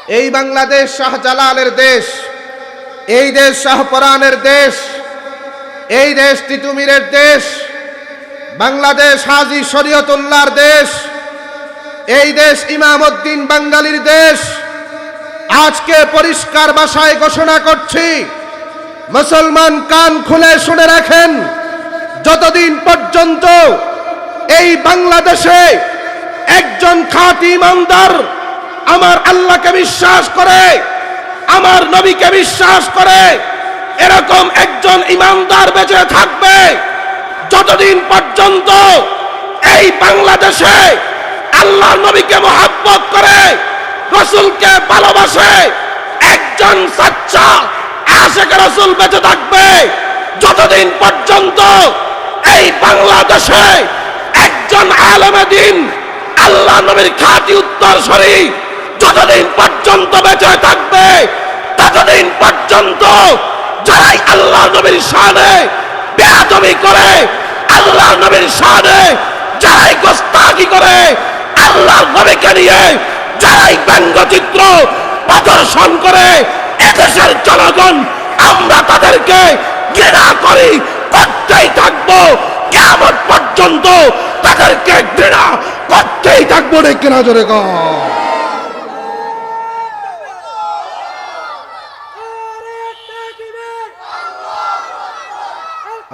এই বাংলাদেশ শাহজালালের দেশ, এই দেশ শাহপরানের দেশ, এই দেশ তিতুমিরের দেশ, বাংলাদেশ হাজী শরীয়তুল্লাহর দেশ, এই দেশ ইমামউদ্দিন বাঙ্গালীর দেশ। আজকে পরিষ্কার ভাষায় ঘোষণা করছি, মুসলমান কান খুলে শুনে রাখেন, যতদিন পর্যন্ত এই বাংলাদেশে একজন খাঁটি ইমানদার আমার আল্লাহকে বিশ্বাস করে, আমার নবীকে বিশ্বাস করে, এরকম একজন ইমানদার বেঁচে থাকবে, যতদিন পর্যন্ত এই বাংলাদেশে আল্লাহর নবীকে মুহাব্বত করে, রাসূলকে ভালোবাসে একজন সাচ্চা আশিক রাসূল বেঁচে থাকবে, যতদিন পর্যন্ত এই বাংলাদেশে একজন আলেমে দ্বীন আল্লাহর নবীর খাঁটি উত্তরসূরি যতদিন পর্যন্ত বেঁচে থাকবে, ততদিন পর্যন্ত যারাই আল্লাহর নবীর শানে বেয়াদবি করে, আল্লাহর নবীর শানে যারাই গোস্তাখি করে, আল্লাহর নবীকে নিয়ে যারাই ব্যঙ্গচিত্র প্রদর্শন করে, এদেশের জনগণ আমরা তাদেরকে ঘৃণা করি, করতেই থাকবো কিয়ামত পর্যন্ত, তাদেরকে ঘৃণা করতেই থাকবো। রে কিনা জোরে কর।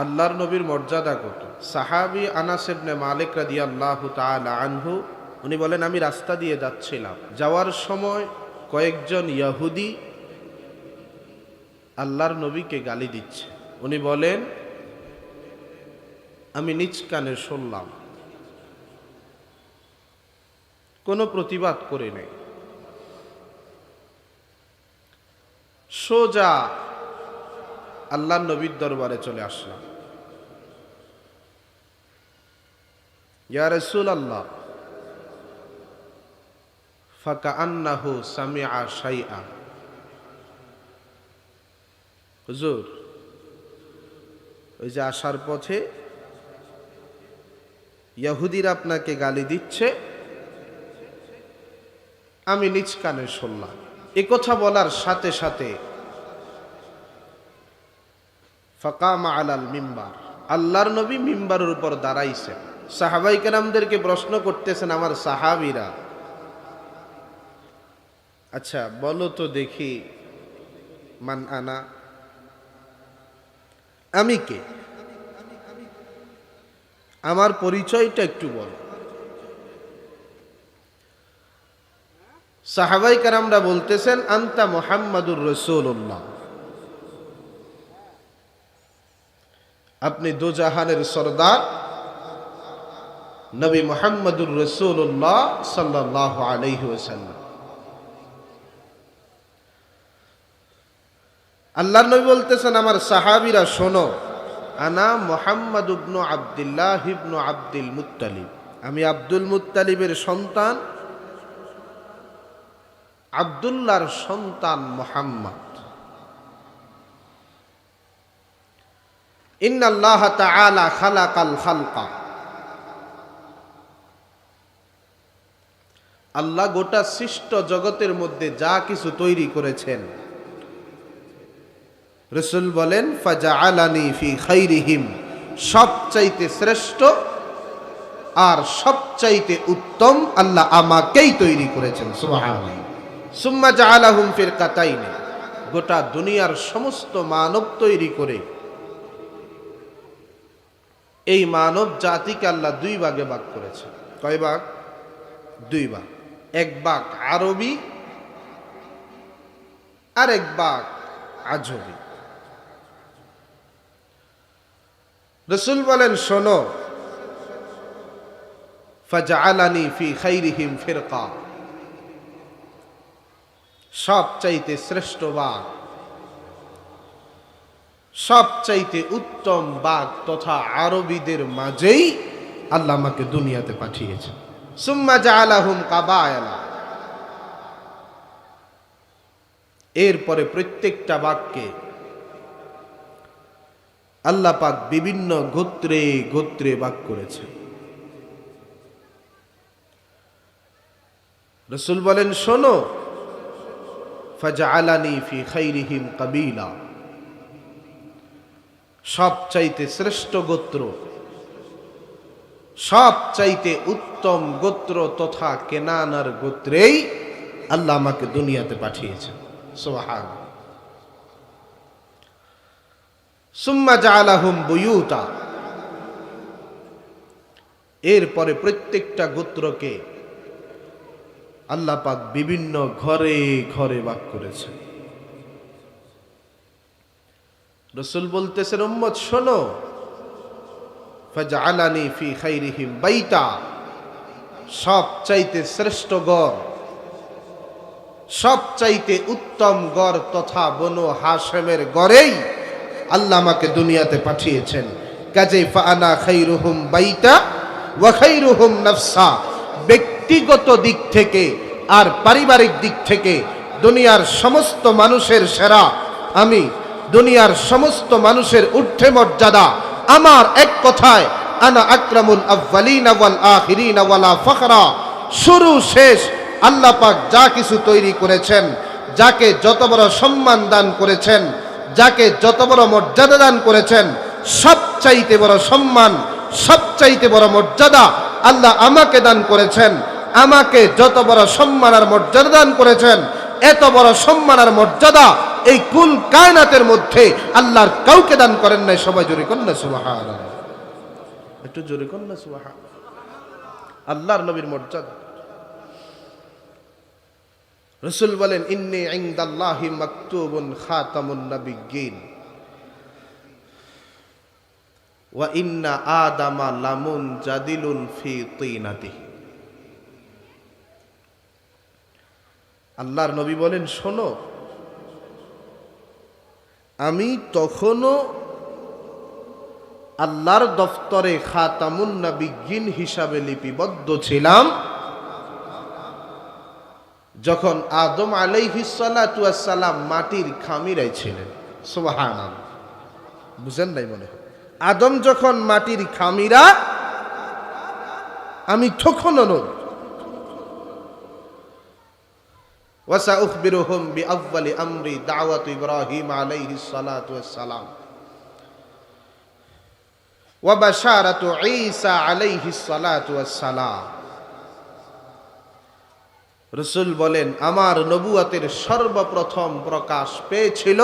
আল্লাহর নবীর মর্যাদা কত। সাহাবী আনাস ইবনে মালিক রাদিয়াল্লাহু তাআলা আনহু উনি বলেন, আমি রাস্তা দিয়ে যাচ্ছিলাম, যাওয়ার সময় কয়েকজন ইহুদি আল্লাহর নবীকে গালি দিচ্ছে। উনি বলেন, আমি নিজ কানে শুনলাম, কোনো প্রতিবাদ করে নেই, সোজা আল্লাহর নবীর দরবারে চলে আসলাম। ইয়া রাসূলুল্লাহ, ফাকাআন্নাহু সামিআ শাইআ। হুজুর, ওই যে আসার পথে ইহুদিরা আপনাকে গালি দিচ্ছে, আমি নিজ কানে শুনলাম। এ কথা বলার সাথে সাথে ফাকামা আলাল মিম্বার, আল্লাহর নবী মিম্বারের উপর দাঁড়াইছেন। সাহাবাই কেরামদেরকে প্রশ্ন করতেছেন আমার সাহাবীরা, আচ্ছা বলো তো দেখি, মান আনা, আমি কে, আমার পরিচয়টা একটু বল। সাহাবাই কেরামরা বলতেছেন, আনতা মুহাম্মাদুর রাসূলুল্লাহ, আপনি দোজাহানের সরদার নবী মুহাম্মাদুর রাসূলুল্লাহ সাল্লাল্লাহু আলাইহি ওয়াসাল্লাম। আল্লাহর নবী বলতেছেন, আমার সাহাবীরা শোনো, আনা মুহাম্মদ ইবনু আব্দুল্লাহ ইবনু আব্দুল মুত্তালিব, আমি আব্দুল মুত্তালিবের সন্তান, আব্দুল্লাহর সন্তান মুহাম্মদ। ইন্নাল্লাহ তাআলা খালাকাল খালকা, আল্লাহ গোটা সৃষ্ট জগতের মধ্যে যা কিছু তৈরি করেছেন, রাসূল বলেন, ফাজআলানি ফি খাইরিহিম, সবচাইতে শ্রেষ্ঠ আর সবচাইতে উত্তম আল্লাহ আমাকেই তৈরি করেছেন। সুবহানাল্লাহ। সুম্মা জাআলাহুম ফিরকাতাইন, গোটা দুনিয়ার সমস্ত মানব তৈরি করে এই মানব জাতিকে আল্লাহ দুই ভাগে ভাগ করেছেন। কয় ভাগ? দুই ভাগ। এক ভাগ আরবি আর এক ভাগ আজমি। রাসূল বলেন, শোনো, ফাজআলানি ফি খাইরিহিম ফিরকা, সবচাইতে শ্রেষ্ঠ ভাগ, সবচাইতে উত্তম ভাগ তথা আরবীদের মাঝেই আল্লাহ আমাকে দুনিয়াতে পাঠিয়েছেন। সুম্মা জাআলাহুম কাবায়লা, এরপরে প্রত্যেকটা ভাগকে আল্লাহ পাক বিভিন্ন গোত্রে গোত্রে ভাগ করেছে। রাসূল বলেন, শোনো, ফাজআলানি ফি খাইরিহিম কাবিলা, সবচাইতে শ্রেষ্ঠ গোত্র, সবচাইতে উত্তম গোত্র তথা কেনানার গোত্রেই আল্লাহ আমাকে দুনিয়াতে পাঠিয়েছেন। সুবহানাল্লাহ। সুম্মা জাআলাহুম বুয়ুতা, এরপরে প্রত্যেকটা গোত্রকে আল্লাহ পাক বিভিন্ন ঘরে ঘরে ভাগ করেছেন। রাসূল বলতেছেন, উম্মত শোনো, ফাজআলানি ফি খাইরিহিম বাইতা, সবচাইতে শ্রেষ্ঠ গড়, সবচাইতে উত্তম গড় তথা বনু হাশেমের গড়েই আল্লাহ আমাকে দুনিয়াতে পাঠিয়েছেন। কাজেই ফাআনা খাইরুহুম বাইতা ওয়া খাইরুহুম নাফসা, ব্যক্তিগত দিক থেকে আর পারিবারিক দিক থেকে দুনিয়ার সমস্ত মানুষের সেরা আমি, দুনিয়ার সমস্ত মানুষের ঊর্ধ্বে মর্যাদা আমার। এক কথায় আনা আকরামুল আউয়ালিনা ওয়াল আখিরিনা ওয়ালা ফখরা। শুরু শেষ আল্লাহ পাক যা কিছু তৈরি করেছেন, যাকে যত বড় সম্মান দান করেছেন, যাকে যত বড় মর্যাদা দান করেছেন, সবচাইতে বড় সম্মান, সবচাইতে বড় মর্যাদা আল্লাহ আমাকে দান করেছেন। আমাকে যত বড় সম্মান আর মর্যাদা দান করেছেন, এত বড় সম্মান আর মর্যাদা এই কুল কায়নাতের মধ্যে আল্লাহর কাউকে দান করেন নাই। সবাই জোরে করেন না সুবহানাল্লাহ, একটু জোরে করেন না সুবহানাল্লাহ। আল্লাহর নবীর মর্যাদা। রাসূল বলেন, ইন্নী ইনদাল্লাহি মাকতুবুন খাতামুন নাবিয়্যিন ওয়া ইন্না আদামা লামুন জাদিলুন ফি তিনাতিহি। আল্লাহর নবী বলেন, শোনো, আমি তখনও আল্লাহর দফতরে খাতামুন নাবিয়্যিন হিসাবে লিপিবদ্ধ ছিলাম যখন আদম আলাইহিস সালাতু ওয়াস সালাম মাটির খামিরায় ছিলেন। সুবহানাল্লাহ, বুঝেন নাই মনে হয়? আদম যখন মাটির খামিরা, আমি তখনও নই। ওয়াসাউখবিরুহুম বিআউয়ালি আমরি দাওয়াতু ইব্রাহিম আলাইহিস সালাতু ওয়াস সালাম ওয়া বাশারাতু ঈসা আলাইহিস সালাতু ওয়াস সালাম। রাসূল বলেন, আমার নবুয়তের সর্বপ্রথম প্রকাশ পেয়েছিল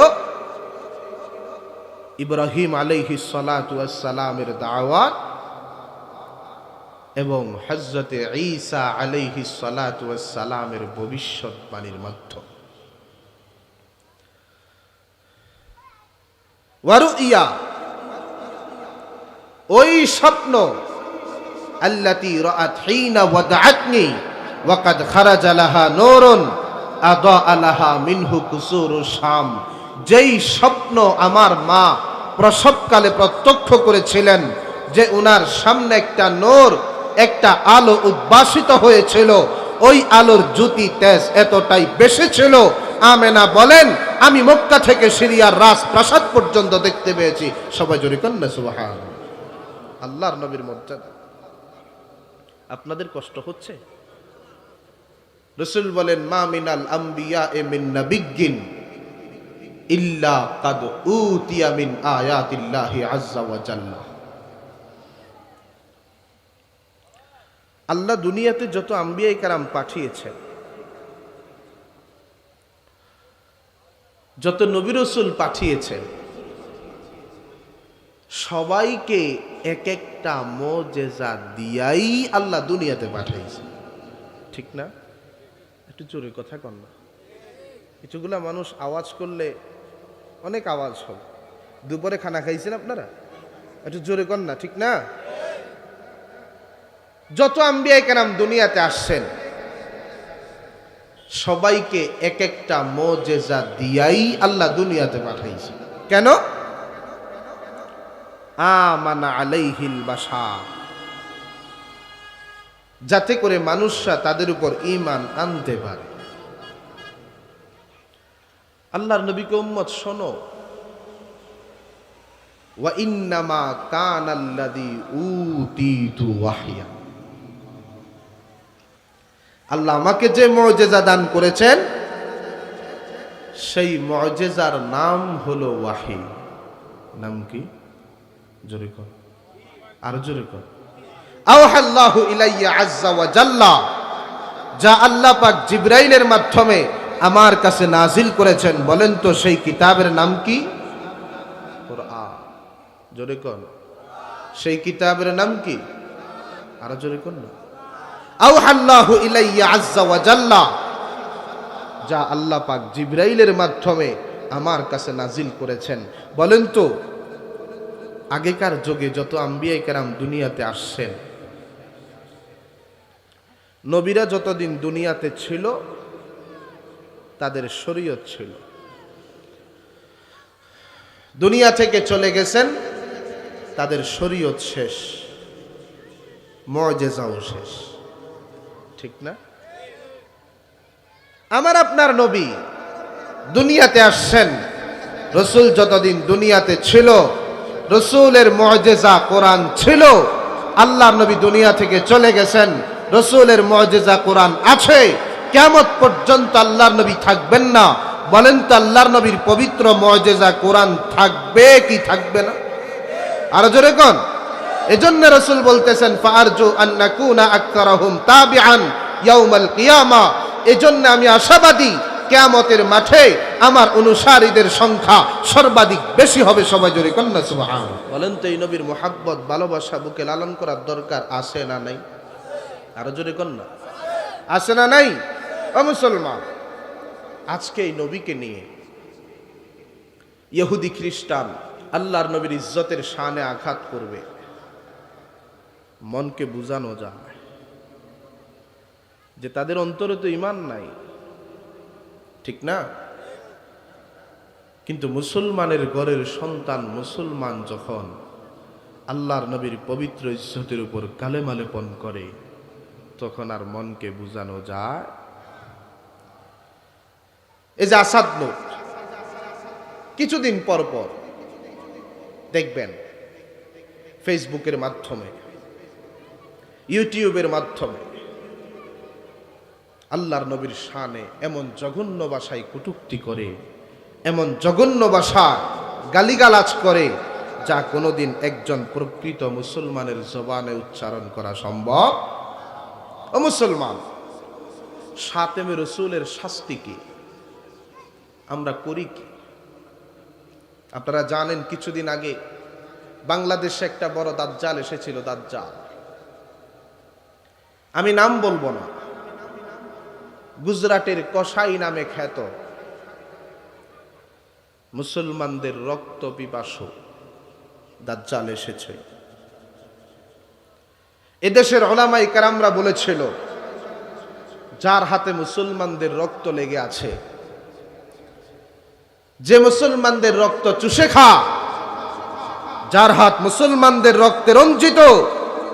ইব্রাহিম আলাইহিস সালাতু ওয়াস সালামের দাওয়াত এবং হযরতে ঈসা আলাইহিস সালাতু ওয়াস সালামের ভবিষ্যৎবাণীর মাধ্যমে। ওয়া রুইয়া, ওই স্বপ্ন, আল্লাতী রাআত হিনা ওয়াদাআতনি ওয়া কাদ খারাজা লাহা নূরুন আদাআ লাহা মিনহু কুসুরুশ শাম। যেই স্বপ্ন আমার মা প্রসবকালে প্রত্যক্ষ করেছিলেন যে উনার সামনে একটা নূর, একটা আলো উদ্ভাসিত হয়েছিল, ওই আলোর জ্যোতি তেজ এতটাই বেশি ছিল, আমেনা বলেন আমি মক্কা থেকে সিরিয়ার রাজপ্রাসাদ পর্যন্ত দেখতে পেয়েছি। সবাই জোরে করেন না সুবহানাল্লাহ। আল্লাহর নবীর মর্যাদা। আপনাদের কষ্ট হচ্ছে? রাসূল বলেন, মা মিনাল আম্বিয়া মিন নাবিয়্যিন ইল্লা কাদ উতিয়া মিন আয়াতিল্লাহি আযজা ওয়া জাল্লা। আল্লাহ দুনিয়াতে যত আম্বিয়া কেরাম পাঠিয়েছেন, যত নবী রাসূল পাঠিয়েছেন, সবাইকে এক একটা মুজিজা দিয়াই আল্লাহ দুনিয়াতে পাঠিয়েছেন। ঠিক না? একটু জোরে কথা কন না। কিছুগুলা মানুষ আওয়াজ করলে অনেক আওয়াজ হবে। দুপুরে খানা খাইছেন আপনারা? একটু জোরে কন না, ঠিক না? যত আম্বিয়া কেরাম দুনিয়াতে আসছেন, সবাইকে এক একটা মুজিজা দিয়াই আল্লাহ দুনিয়াতে পাঠাইছেন। কেন? আমানা আলাইহিল বাশার, যাতে করে মানুষরা তাদের উপর ঈমান আনতে পারে। আল্লাহর নবীকে উম্মত শোনো, ওয়া ইন্নামা কানাল্লাযী উতীতু ওয়াহইয়া। আল্লাহ আমাকে যে মুজিজা দান করেছেন, সেই মুআজিজার নাম হলো ওয়াহি। নাম কি? জোরে কর, আরো জোরে কর। আওহাল্লাহু ইলাইয়া আযজা ওয়া জাল্লা, যা আল্লাহ পাক জিবরাইলের মাধ্যমে আমার কাছে নাজিল করেছেন। বলেন তো সেই কিতাবের নাম কি? কুরআন। জোরে কর, সেই কিতাবের নাম কি? আরো জোরে কর না। আওহাল্লাহু ইলাইয়া আযজা ওয়া জাল্লা, যা আল্লাহ পাক জিবরাইলের মাধ্যমে আমার কাছে নাজিল করেছেন। বলেন তো আগেকার যুগে যত আম্বিয়া কেরাম দুনিয়াতে আসছেন, নবীরা যতদিন দুনিয়াতে ছিল তাদের শরীয়ত ছিল, দুনিয়া থেকে চলে গেছেন তাদের শরীয়ত শেষ, মুআজিজাও শেষ। ঠিক না? আমার আপনার নবী দুনিয়াতে আসছেন, রসুল যতদিন দুনিয়াতে ছিল রসুলের মুআজিজা কোরআন ছিল। আল্লাহর নবী দুনিয়া থেকে চলে গেছেন, রসুলের মুআজিজা কোরআন আছে। কিয়ামত পর্যন্ত আল্লাহর নবী থাকবেন না। বলেন তো আল্লাহর নবীর পবিত্র মুআজিজা কোরআন থাকবে কি থাকবে না? আরো জোরে কোন। এজন্য রসুল বলতেছেন ফারজু আন নাকুনা আকতারহুম তাবিআন ইয়াউমাল কিয়ামা। এজন্য আমি আশাবাদী কিয়ামতের মাঠে আমার অনুসারীদের সংখ্যা সর্বাধিক বেশি হবে। সবাই জোরে কোন না সুবহানাল্লাহ। বলেন তো এই নবীর মুহাব্বত ভালোবাসা বুকে লালন করার দরকার আছে না নাই? আরো জোরে কোন না, আছে না নাই? ও মুসলমান, আজকে এই নবীকে নিয়ে ইহুদি খ্রিস্টান আল্লাহর নবীর ইজ্জতের শানে আঘাত করবে, মনকে বুঝানো যায় যে তাদের অন্তরে তো ঈমান নাই। ঠিক না? কিন্তু মুসলমানের ঘরের সন্তান মুসলমান যখন আল্লাহর নবীর পবিত্র ইজ্জতের উপর কালেমা লেপন করে তখন আর মনকে বুঝানো যায়? এই যে আসাদ নোট, কিছুদিন পর পর দেখবেন ফেসবুকের মাধ্যমে, ইউটিউবের মাধ্যমে আল্লাহর নবীর শানে এমন জঘন্য ভাষায় কটূক্তি করে, এমন জঘন্য ভাষা গালিগালাজ করে যা কোনোদিন একজন প্রকৃত মুসলমানের জবানে উচ্চারণ করা সম্ভব। ও মুসলমান, শাতেমে রসুলের শাস্তি কি? আমরা করি কি? আপনারা জানেন কিছুদিন আগে বাংলাদেশে একটা বড় দাজ্জাল এসেছিল। দাজ্জাল, আমি নাম বলবো না, গুজরাটের কসাই নামে খ্যাত, মুসলমানদের রক্ত পিপাসু দাজ্জাল এসেছে। এদেশের উলামায়ে কেরামরা বলেছিল যার হাতে মুসলমানদের রক্ত লেগে আছে, যে মুসলমানদের রক্ত চুষে খা, যার হাত মুসলমানদের রক্তে রঞ্জিত,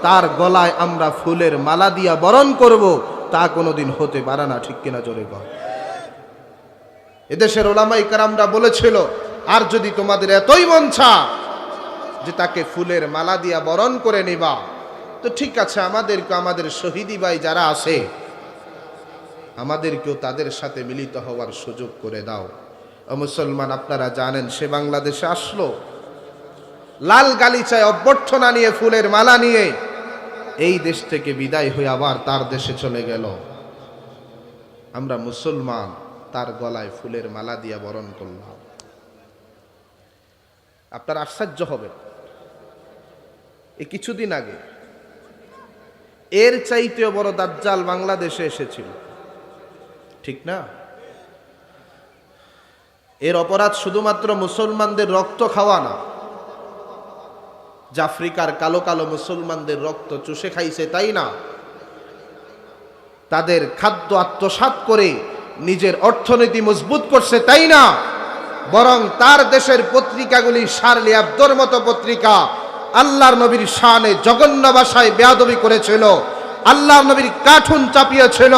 তার গলায় আমরা ফুলের মালা দিয়া বরণ করব, তা কোনোদিন হতে পারে না। ঠিক কিনা জোরে বল। এদেশের উলামায়ে কেরামরা বলেছিল আর যদি তোমাদের এতই মন চায় যে তাকে ফুলের মালা দিয়া বরণ করে নিবা, তো ঠিক আছে, আমাদেরকে আমাদের শহীদি ভাই যারা আছে আমাদেরকেও তাদের সাথে মিলিত হওয়ার সুযোগ করে দাও। ও মুসলমান, আপনারা জানেন সে বাংলাদেশে আসলো লাল গালিচায় অভ্যর্থনা নিয়ে, ফুলের মালা নিয়ে, এই দেশ থেকে বিদায় হয়ে আবার তার দেশে চলে গেল। আমরা মুসলমান তার গলায় ফুলের মালা দিয়া বরণ করলাম। আপনার আশ্চর্য হবে, এই কিছুদিন আগে এর চাইতেও বড় দাজ্জাল বাংলাদেশে এসেছিল। ঠিক না? এর অপরাধ শুধুমাত্র মুসলমানদের রক্ত খাওয়া না, যে আফ্রিকার কালো কালো মুসলমানদের রক্ত চুষে খাইছে তাই না, তাদের খাদ্য আত্মসাৎ করে নিজের অর্থনীতি মজবুত করছে তাই না, বরং তার দেশের পত্রিকাগুলি শার্লি আবদোর মতো পত্রিকা আল্লাহর নবীর শানে জঘন্য ভাষায় বেয়াদবি করেছিল, আল্লাহর নবীর কার্টুন চাপিয়েছিল,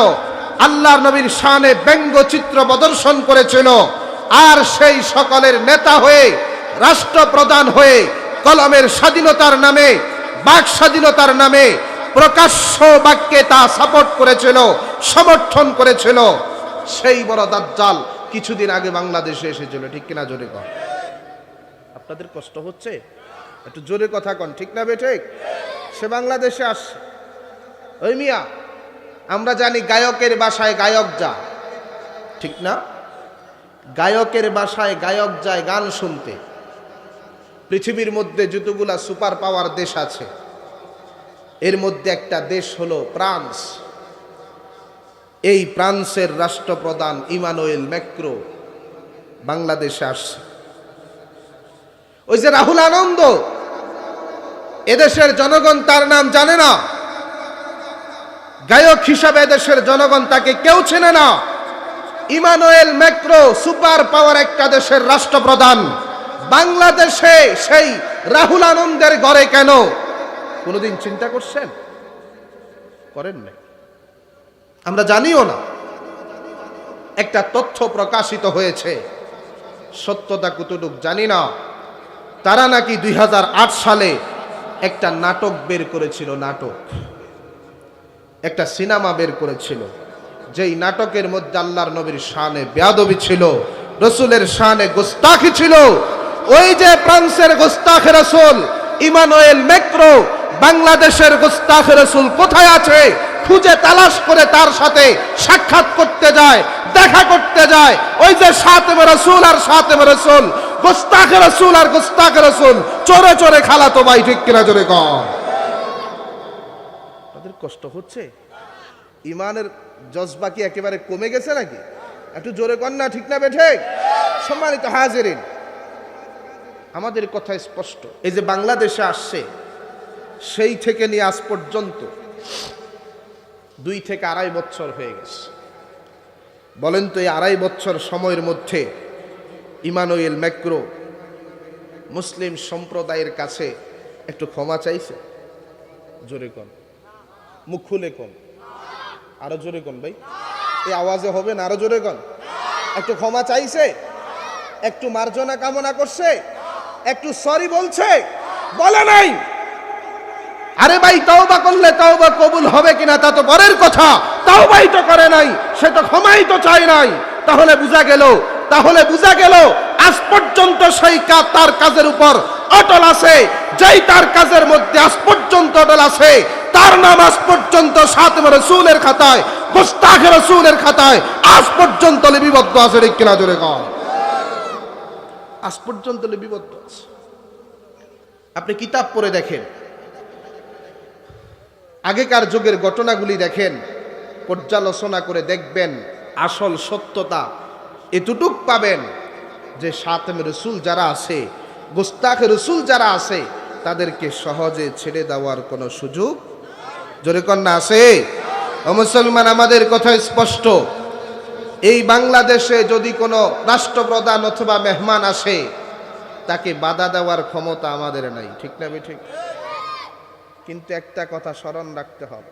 আল্লাহর নবীর শানে ব্যঙ্গচিত্র প্রদর্শন করেছিল। আর সেই সকলের নেতা হয়ে, রাষ্ট্রপ্রধান হয়ে, কলমের স্বাধীনতার নামে, বাক স্বাধীনতার নামে প্রকাশ্য বাক্যে তা সাপোর্ট করেছিল, সমর্থন করেছিল সেই বড় দাজ্জাল কিছুদিন আগে বাংলাদেশে এসেছিল, ঠিক কিনা জোরে কন? আপনাদের কষ্ট হচ্ছে? একটু জোরে কথা কন, ঠিক না বে ঠিক? সে বাংলাদেশে আসছে। ওই মিয়া, আমরা জানি গায়কের বাসায় গায়ক যা, ঠিক না? গায়কের বাসায় গায়ক যায় গান শুনতে। পৃথিবীর মধ্যে যতগুলা সুপার পাওয়ার দেশ আছে, এর মধ্যে একটা দেশ হলো ফ্রান্স। এই ফ্রান্সের রাষ্ট্রপ্রধান ইমানুয়েল ম্যাক্রো বাংলাদেশে আসছে। ওই যে রাহুল আনন্দ, এদেশের জনগণ তার নাম জানে না, গায়ক হিসাবে এদেশের জনগণ তাকে কেউ চেনে না। ইমানুয়েল ম্যাক্রো সুপার পাওয়ার একটা দেশের রাষ্ট্রপ্রধান, বাংলাদেশে সেই রাহুল আনন্দের ঘরে কেন? কোনোদিন চিন্তা করছেন? করেন না, আমরা জানিও না। একটা তথ্য প্রকাশিত হয়েছে, সত্যতা কতটুকু জানি না। তারা নাকি 2008 সালে একটা নাটক বের করেছিল, নাটক, একটা সিনেমা বের করেছিল, যেই নাটকের মধ্যে আল্লাহর নবীর শানে বেয়াদবি ছিল, রসুলের শানে গোস্তাখি ছিল। ওই যে ফ্রান্সের গোস্তাখে রসুল ইমানুয়েল ম্যাক্রো বাংলাদেশের গোস্তাখে রসুল কোথায় আছে খুঁজে তালাশ করে তার সাথে সাক্ষাৎ করতে যায়, দেখা করতে যায়। ওই যে সাতেমে রসুল আর সাতেমে রসুল, গোস্তাখে রসুল আর গোস্তাখে রসুল চোরে চোরে খালাতো ভাই, ঠিক কিনা জোরে কম? তাদের কষ্ট হচ্ছে? ইমানের জজবা কি একেবারে কমে গেছে নাকি? একটু জোরে কর না, ঠিক না বেঠে? সম্মানিত হাজিরিন, আমাদের কথা স্পষ্ট। এই যে বাংলাদেশে আসছে, সেই থেকে নিয়ে আজ পর্যন্ত 2 থেকে 2.5 বছর হয়ে গেছে। বলেন তো, এই 2.5 বছর সময়ের মধ্যে ইমানুয়েল ম্যাক্রো মুসলিম সম্প্রদায়ের কাছে একটু ক্ষমা চাইছে? জোরে কন, মুখ খুলে কন, আরো জোরে কন ভাই, এই আওয়াজে হবে না, আরো জোরে কন। একটু ক্ষমা চাইছে? একটু মার্জনা কামনা করছে? একটু সরি বলছে? বলে নাই। আরে ভাই, তওবা করলে তওবা কবুল হবে কিনা তা তো পরের কথা। তওবাই তো করে নাই, সে তো ক্ষমাই তো চায় নাই। তাহলে বুঝা গেল আজ পর্যন্ত সেই তার কাজের উপর অটল আছে। যেই তার কাজের মধ্যে আজ পর্যন্ত অটল আছে, তার নাম আজ পর্যন্ত সাতেমে রসুলের খাতায়, গোস্তাখে রসুলের খাতায় আজ পর্যন্ত লিপিবদ্ধ আছে, ঠিক কিনা জোরে কন? আজ পর্যন্ত লিপিবদ্ধ আছে। আপনি কিতাব পড়ে দেখেন, আগেকার যুগের ঘটনাগুলি দেখেন, পর্যালোচনা করে দেখবেন, আসল সত্যতা এতটুক পাবেন যে সাতেমে রসুল যারা আছে, গোস্তাখে রসুল যারা আছে, তাদেরকে সহজে ছেড়ে দেওয়ার কোনো সুযোগ, জোরে কন্যা, আছে? ও মুসলমান, আমাদের কথা স্পষ্ট। এই বাংলাদেশে যদি কোনো রাষ্ট্রপ্রধান অথবা মেহমান আসে, তাকে বাধা দেওয়ার ক্ষমতা আমাদের নাই, ঠিক না ঠিক? কিন্তু একটা কথা স্মরণ রাখতে হবে,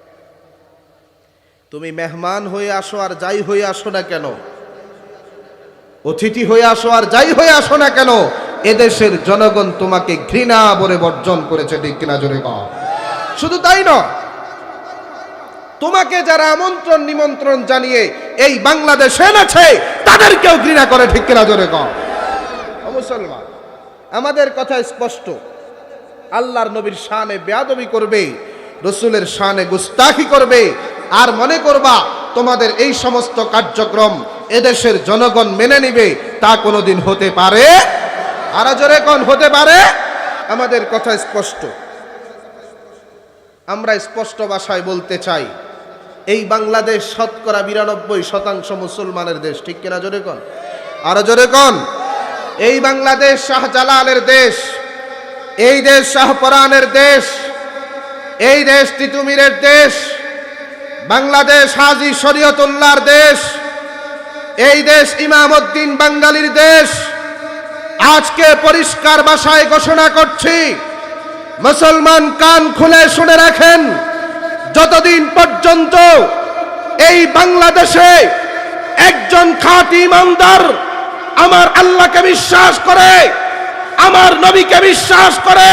তুমি মেহমান হয়ে আসো আর যাই হয়ে আসো না কেন, অতিথি হয়ে আসো আর যাই হয়ে আসো না কেন, এদেশের জনগণ তোমাকে ঘৃণা ভরে বর্জন করেছে, ঠিক কিনা জোরে কও? শুধু তাই নয়, তোমাকে যারা আমন্ত্রণ নিমন্ত্রণ জানিয়ে এই বাংলাদেশে এনেছে, তাদেরকেও ঘৃণা করে, ঠিক কিনা জোরে কও? ও মুসলমান, আমাদের কথা স্পষ্ট। আল্লাহর নবীর শানে বেয়াদবি করবে, রসুলের শানে গুস্তাখি করবে, আর মনে করবা তোমাদের এই সমস্ত কার্যক্রম এদেশের জনগণ মেনে নিবে, তা কোনোদিন হতে পারে? আর জোরে কোন হতে পারে? আমাদের কথা স্পষ্ট। আমরা স্পষ্ট ভাষায় বলতে চাই, এই বাংলাদেশ শতকরা 92% মুসলমানের দেশ, ঠিক কিনা জোরে কোন? আর জোরে কোন? এই বাংলাদেশ শাহজালালের দেশ, এই দেশ শাহপরানের দেশ, এই দেশ তিতুমিরের দেশ, বাংলাদেশ হাজী শরীয়তুল্লাহর দেশ, এই দেশ ইমামউদ্দিন বাঙ্গালীর দেশ। আজকে পরিষ্কার ভাষায় ঘোষণা করছি, মুসলমান কান খুলে শুনে রাখেন, যতদিন পর্যন্ত এই বাংলাদেশে একজন খাঁটি ইমানদার আমার আল্লাহকে বিশ্বাস করে, আমার নবীকে বিশ্বাস করে,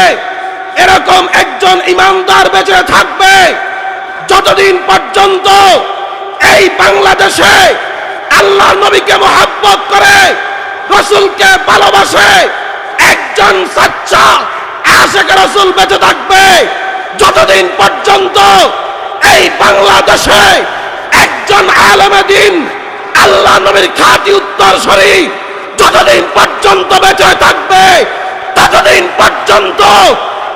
এরকম একজন ইমানদার বেঁচে থাকবে, যতদিন পর্যন্ত এই বাংলাদেশে আল্লাহর নবীকে মুহাব্বত করে, রাসূলকে ভালোবাসে, একজন সাচ্চা আশিক রাসূল বেঁচে থাকবে যতদিন পর্যন্ত এই বাংলাদেশে একজন আলেমে দ্বীন আল্লাহ নবীর খাঁটি উত্তরসূরি যতদিন পর্যন্ত বেঁচে থাকবে, ততদিন পর্যন্ত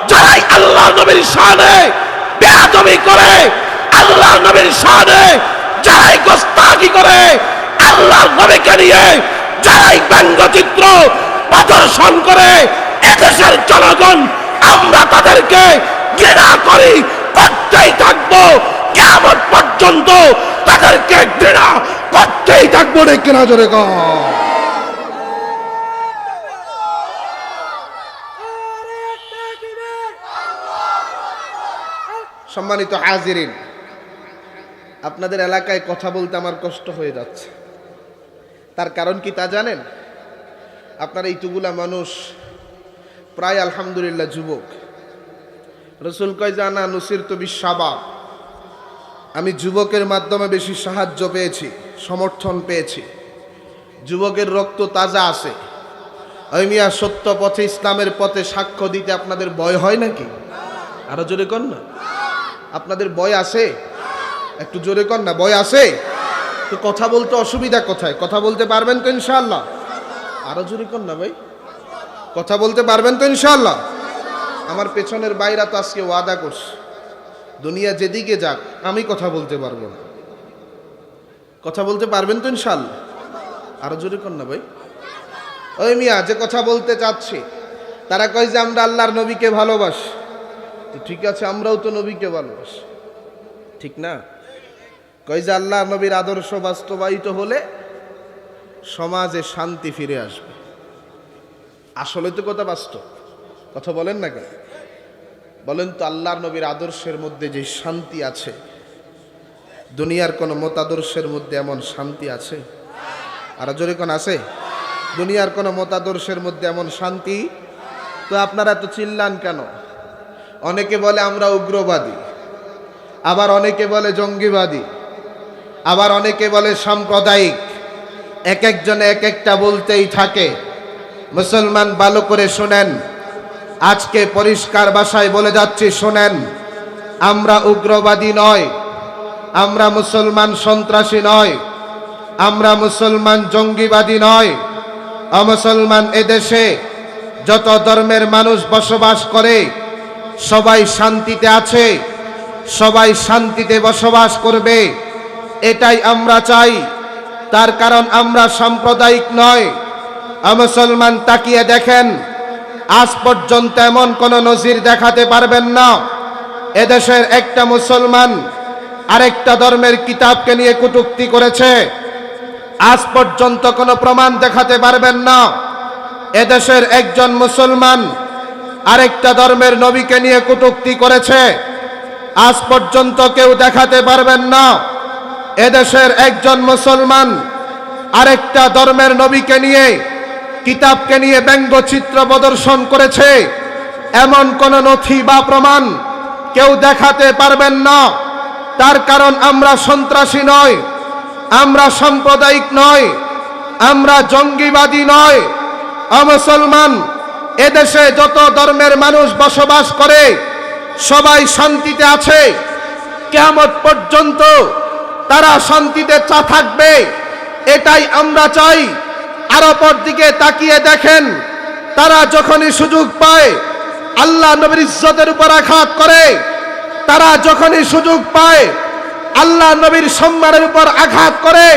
যারাই আল্লাহ নবীর শানে বেয়াদবি করে, আল্লাহ নবীর শানে যারাই গোস্তাখি করে, আল্লাহ নবীকে নিয়ে যারাই ব্যঙ্গচিত্র প্রদর্শন করে, এদেশের জনগণ আমরা তাদেরকে ঘৃণা করি, করতেই থাকবো কিয়ামত পর্যন্ত, তাদেরকে ঘৃণা করতেই থাকবো। রে কিনা জোরে কর। সম্মানিত হাজিরিন, আপনাদের এলাকায় কথা বলতে আমার কষ্ট হয়ে যাচ্ছে। তার কারণ কি তা জানেন? আপনার এইটুকুলা মানুষ প্রায় আলহামদুলিল্লাহ যুবক। রসুল কয় জানা নসির তো বিশ্ববাব, আমি যুবকের মাধ্যমে বেশি সাহায্য পেয়েছি, সমর্থন পেয়েছি। যুবকের রক্ত তাজা আছে। ওই মিয়া সত্য পথে, ইসলামের পথে সাক্ষ্য দিতে আপনাদের ভয় হয় নাকি? আরো জোরে কর না। আপনাদের ভয় আছে? একটু জোরে কর না, ভয় আছে? তো কথা বলতে অসুবিধা কোথায়? কথা বলতে পারবেন তো ইনশাআল্লাহ? আরো জোরে কর না ভাই, কথা বলতে পারবেন তো ইনশাআল্লাহ? আমার পেছনের বাইরা তো আজকে ওয়াদা করছে, দুনিয়া যেদিকে যাক আমি কথা বলতে পারবো না। কথা বলতে পারবেন তো ইনশাআল্লাহ? আরো জোরে কর না ভাই। ওই মিয়া যে কথা বলতে চাচ্ছি, তারা কয় যে আমরা আল্লাহর নবীকে ভালোবাসি। তো ঠিক আছে, আমরাও তো নবীকে ভালোবাসি, ঠিক না? কয় যে আল্লাহর নবীর আদর্শ বাস্তবায়িত হলে সমাজে শান্তি ফিরে আসবে। আসলে তো কথা বাস্তব, কথা বলেন না কেন? বলেন তো, আল্লাহর নবীর আদর্শের মধ্যে যে শান্তি আছে, দুনিয়ার কোন মতাদর্শের মধ্যে এমন শান্তি আছে? আর জোরে কোন আছে? দুনিয়ার কোন মতাদর্শের মধ্যে এমন শান্তি? তো আপনারা তো চিল্লান কেন? অনেকে বলে আমরা উগ্রবাদী, আবার অনেকে বলে জঙ্গিবাদী, আবার অনেকে বলে সাম্প্রদায়িক। এক একজনে এক একটা বলতেই থাকে। মুসলমান ভালো করে শোনেন, আজকে পরিষ্কার ভাষায় বলে যাচ্ছি, শোনেন, আমরা উগ্রবাদী নয়, আমরা মুসলমান সন্ত্রাসী নয়, আমরা মুসলমান জঙ্গিবাদী নয়। অমুসলমান এদেশে যত ধর্মের মানুষ বসবাস করে সবাই শান্তিতে আছে, সবাই শান্তিতে বসবাস করবে, এটাই আমরা চাই। তার কারণ আমরা সাম্প্রদায়িক নয়। মুসলমান তাকিয়ে দেখেন, আজ পর্যন্ত এমন কোন নজির দেখাতে পারবেন না এদেশের একটা মুসলমান আরেকটা ধর্মের কিতাবকে নিয়ে কটূক্তি করেছে। আজ পর্যন্ত কোনো প্রমাণ দেখাতে পারবেন না এদেশের একজন মুসলমান আরেকটা ধর্মের নবীকে নিয়ে কটূক্তি করেছে। আজ পর্যন্ত কেউ দেখাতে পারবেন না এদেশের একজন মুসলমান আরেকটা ধর্মের নবীকে নিয়ে, কিতাবকে নিয়ে ব্যঙ্গচিত্র প্রদর্শন করেছে। এমন কোন নথি বা প্রমাণ কেউ দেখাতে পারবেন না। তার কারণ আমরা সন্ত্রাসী নয়, আমরা সাম্প্রদায়িক নয়, আমরা জঙ্গিবাদী নয়। মুসলমান এদেশে যত ধর্মের মানুষ বসবাস করে সবাই শান্তিতে আছে, কিয়ামত পর্যন্ত তারা শান্তিতে থাকবে, এটাই আমরা চাই। আর অপর দিকে তাকিয়ে দেখেন, তারা যখনই সুযোগ পায় আল্লাহ নবীর ইজ্জতের উপর আঘাত করে, তারা যখনই সুযোগ পায় আল্লাহ নবীর সম্মানের উপর আঘাত করে,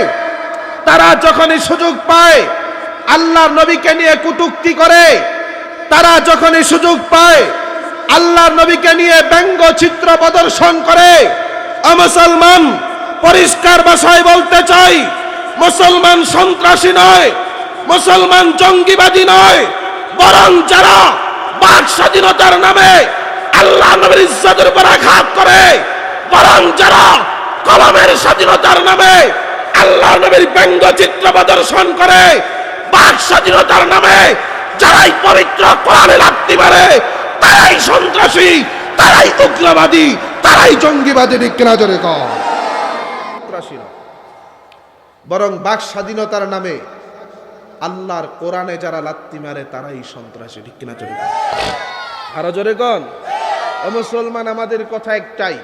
তারা যখনই সুযোগ পায় আল্লাহ নবীকে নিয়ে কটূক্তি করে, তারা যখনই সুযোগ পায় আল্লাহ নবীকে নিয়ে ব্যঙ্গচিত্র প্রদর্শন করে। মুসলমান পরিষ্কার ভাষায় বলতে চাই, মুসলমান সন্ত্রাসী নয়, মুসলমান জঙ্গিবাদী নয়, বরং যারা বাক স্বাধীনতার নামে আল্লাহ নবীর ইজ্জতের উপর আঘাত করে, বরং যারা কলমের স্বাধীনতার নামে আল্লাহ নবীর ব্যঙ্গচিত্র প্রদর্শন করে, বাক স্বাধীনতার নামে যারাই পবিত্র কোরআনে লাথি মারে, তারাই সন্ত্রাসী, তারাই উগ্রবাদী, তারাই জঙ্গিবাদী। ঠিক কিনা জোরে কর? বরং বাক স্বাধীনতার নামে আল্লাহর কোরআনে যারা লাত্তি মারে তারাই সন্ত্রাসী, ঠিক কিনা? জোরে আরো জোরে কন। ও মুসলমান, আমাদের কথা একটাই,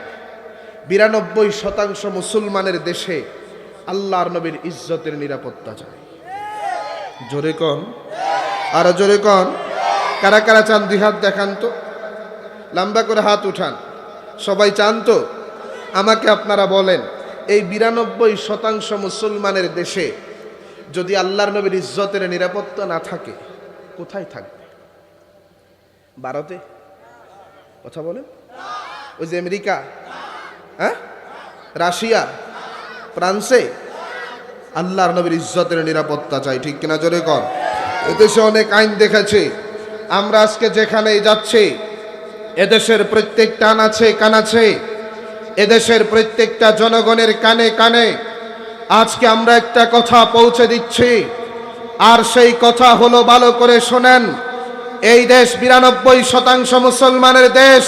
92% মুসলমানের দেশে আল্লাহর নবীর ইজ্জতের নিরাপত্তা চাই। জোরে কন, আরো জোরে কন। কারা কারা চান দুই হাত দেখান তো, লম্বা করে হাত উঠান। সবাই চান তো? আমাকে আপনারা বলেন, এই 92% মুসলমানের দেশে যদি আল্লাহর নবীর ইজ্জতের নিরাপত্তা না থাকে, কোথায় থাকবে? ভারতে? কথা বলেন। ওই যে আমেরিকা, হ্যাঁ, রাশিয়া, ফ্রান্সে আল্লাহর নবীর ইজ্জতের নিরাপত্তা চাই, ঠিক কিনা? জোরে কর। এদেশে অনেক আইন দেখেছি আমরা, আজকে যেখানেই যাচ্ছি এদেশের প্রত্যেকটা আনাচে কানাচে, এদেশের প্রত্যেকটা জনগণের কানে কানে আজকে আমরা একটা কথা পৌঁছে দিচ্ছি, আর সেই কথা হলো, ভালো করে শোনেন, এই দেশ 92% মুসলমানের দেশ।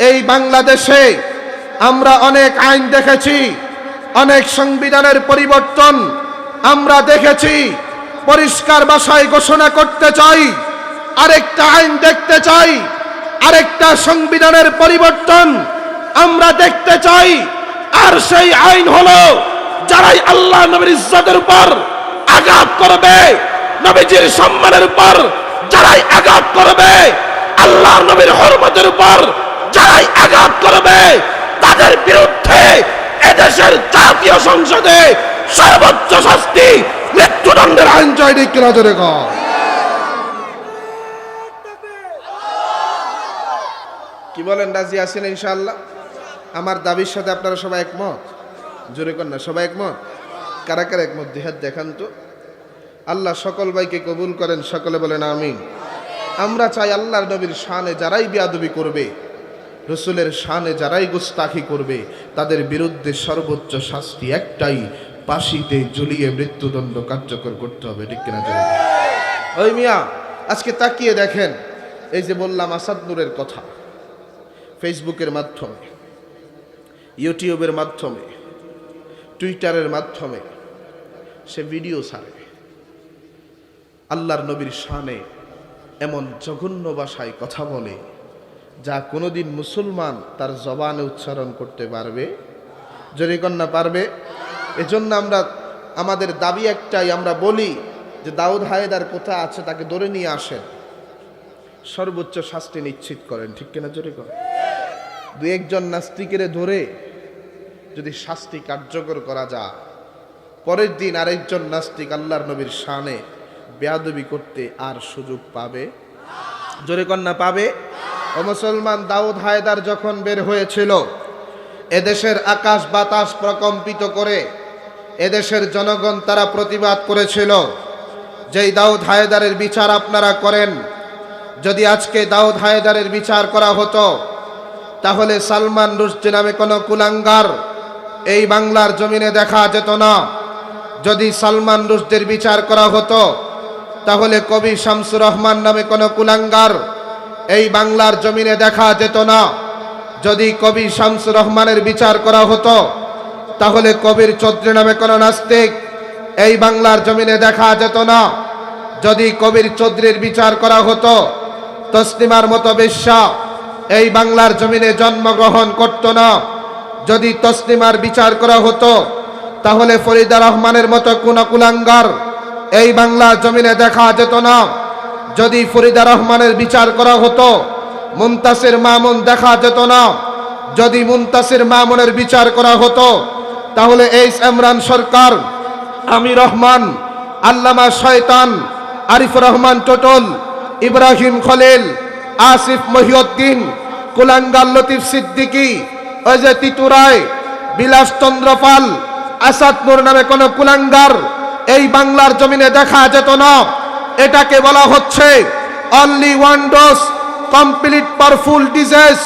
এই বাংলাদেশে আমরা অনেক আইন দেখেছি, অনেক সংবিধানের পরিবর্তন আমরা দেখেছি। পরিষ্কার ভাষায় ঘোষণা করতে চাই, আরেকটা আইন দেখতে চাই, আরেকটা সংবিধানের পরিবর্তন আমরা দেখতে চাই। আর সেই আইন হলো, যারাই আল্লাহ নবীর ইজ্জতের উপর আঘাত করবে, নবীজির সম্মানের উপর যারাই আঘাত করবে, আল্লাহ নবীর হরমতের উপর যারাই আঘাত করবে, তাদের বিরুদ্ধে এদেশের জাতীয় সংসদে সর্বোচ্চ শাস্তি মৃত্যুদণ্ডের আইন চাই, ঠিক কিনা? জোরে কর। কি বলেন, রাজি আছেন ইনশাআল্লাহ? আমার দাবির সাথে আপনারা সবাই একমত? জোরে কর না, সবাই একমত? কারা কারা একমত দুই হাত দেখান তো। আল্লাহ সকল ভাইকে কবুল করেন, সকলে বলেন আমিন। আমরা চাই আল্লাহর নবীর শানে যারাই বেয়াদবি করবে, রসুলের শানে যারাই গুস্তাখি করবে, তাদের বিরুদ্ধে সর্বোচ্চ শাস্তি একটাই, ফাঁসিতে ঝুলিয়ে মৃত্যুদণ্ড কার্যকর করতে হবে, ঠিক কিনা? জোরে। ওই মিয়া, আজকে তাকিয়ে দেখেন, এই যে বললাম আসাদ নূরের কথা, ফেসবুকের মাধ্যমে, ইউটিউবের মাধ্যমে, টুইটারের মাধ্যমে সে ভিডিও ছাড়ে, আল্লাহর নবীর শানে এমন জঘন্য ভাষায় কথা বলে, যা কোনোদিন মুসলমান তার জবানে উচ্চারণ করতে পারবে? জোরে কন্যা পারবে? এজন্য আমরা, আমাদের দাবি একটাই, আমরা বলি যে দাউদ হায়দার কোথায় আছে তাকে ধরে নিয়ে আসেন, সর্বোচ্চ শাস্তি নিশ্চিত করেন, ঠিক কিনা? জোরে করেন। দু একজন নাস্তিকের ধরে যদি শাস্তি কার্যকর করা যায়, পরের দিন আরেকজন নাস্তিক আল্লাহর নবীর শানে বেয়াদবি করতে আর সুযোগ পাবে? জোরে কন্যা পাবে? ও মুসলমান, দাউদ হায়দার যখন বের হয়েছিল, এদেশের আকাশ বাতাস প্রকম্পিত করে এদেশের জনগণ তারা প্রতিবাদ করেছিল। যেই দাউদ হায়দারের বিচার আপনারা করেন, যদি আজকে দাউদ হায়দারের বিচার করা হতো, তাহলে সালমান রুশদি নামে কোনো কুলাঙ্গার এই বাংলার জমিনে দেখা যেত না। যদি সালমান রুশদির বিচার করা হতো, তাহলে কবি শামসুর রহমান নামে কোনো কুলাঙ্গার এই বাংলার জমিনে দেখা যেত না। যদি কবি শামসুর রহমানের বিচার করা হতো, তাহলে কবির চৌধুরী নামে কোনো নাস্তিক এই বাংলার জমিনে দেখা যেত না। যদি কবির চৌধুরীর বিচার করা হতো, তসলিমার মতো বেশ্যা এই বাংলার জমিনে জন্মগ্রহণ করত না। যদি তসলিমার বিচার করা হতো, তাহলে ফরিদা রহমানের মতো কোন কুলাঙ্গার এই বাংলার জমিনে দেখা যেত না। যদি ফরিদা রহমানের বিচার করা হতো, মুনতাসির মামুন দেখা যেত না। যদি মুনতাসির মামুনের বিচার করা হতো, তাহলে এইচ ইমরান সরকার, আমির রহমান, আল্লামা শয়তান, আরিফুর রহমান টোটল, ইব্রাহিম খলিল, আসিফ মহিউদ্দিন, কুলাঙ্গার লতিফ সিদ্দিকী, ওই যে তিতু রায়, বিলাস চন্দ্র পাল, আসাদ নূর নামে কোন কুলাঙ্গার এই বাংলার জমিনে দেখা যেত না। এটাকে বলা হচ্ছে only one dose complete powerful disease.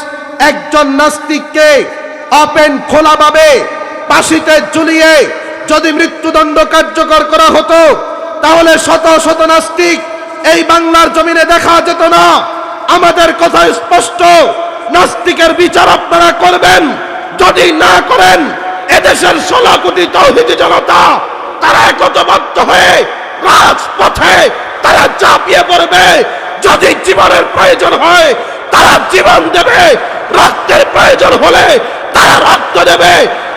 একজন নাস্তিককে ওপেন খোলাভাবে ফাঁসিতে ঝুলিয়ে যদি মৃত্যুদণ্ড কার্যকর করা হতো, তাহলে শত শত নাস্তিক এই বাংলার জমিনে দেখা যেত না। আমাদের কথা স্পষ্ট, নাস্তিকের বিচার আপনারা করবেন। যদি না করেন, এদেশের 16 কোটি তাওহীদি জনতা তারা একতাবদ্ধ হয়ে রাজপথে তারা ঝাঁপিয়ে পড়বে। যদি জীবনের প্রয়োজন হয় তারা জীবন দেবে, রক্তের প্রয়োজন হলে তারা রক্ত দেবে।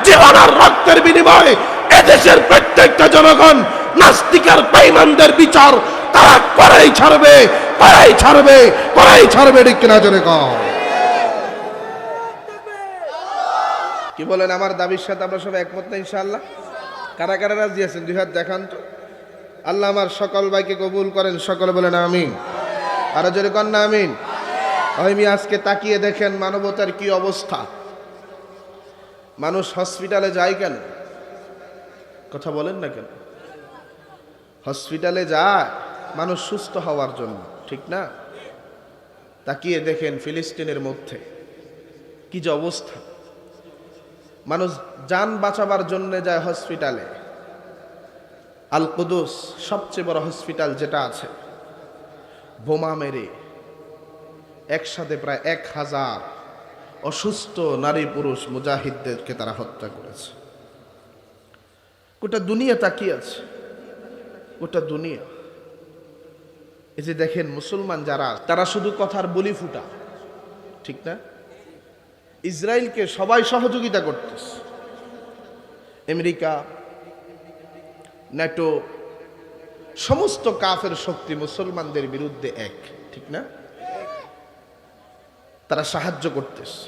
জীবন আর রক্তের বিনিময়ে এদেশের প্রত্যেকটা জনগণ নাস্তিকের বেঈমানদের বিচার তারা করেই ছাড়বে, করেই ছাড়বে, করেই ছাড়বে। ঠিক কিনা জোরে কও। কি বলেন? আমার দাবির সাথে আমরা সবাই একমত না ইনশাআল্লাহ? কারা কারা রাজি আছেন? দুই হাত দেখান তো। আল্লাহ আমার সকল ভাইকে কবুল করেন, সকলে বলেন আমিন। আরো জোরে কন না আমিন। আমি আজকে তাকিয়ে দেখেন মানবতার কি অবস্থা। মানুষ হসপিটালে যায় কেন? কথা বলেন না কেন? হসপিটালে যায় মানুষ সুস্থ হওয়ার জন্য, ঠিক না? তাকিয়ে দেখেন ফিলিস্তিনের মধ্যে কি যে অবস্থা। মানুষ জান বাঁচাবার জন্য যায় হসপিটালে। আল কুদুস সবচেয়ে বড় হসপিটাল যেটা আছে, বোমা মেরে একসাথে প্রায় 1000 অসুস্থ নারী পুরুষ মুজাহিদদেরকে তারা হত্যা করেছে। গোটা দুনিয়া তাকিয়ে আছে, গোটা দুনিয়া। এই যে দেখেন মুসলমান যারা, তারা শুধু কথার বলি ফুটা, ঠিক না? ইসরায়েলকে সবাই সহযোগিতা করতেছে। আমেরিকা, ন্যাটো, সমস্ত কাফের শক্তি মুসলমানদের বিরুদ্ধে এক, ঠিক না? তারা সাহায্য করতেছে,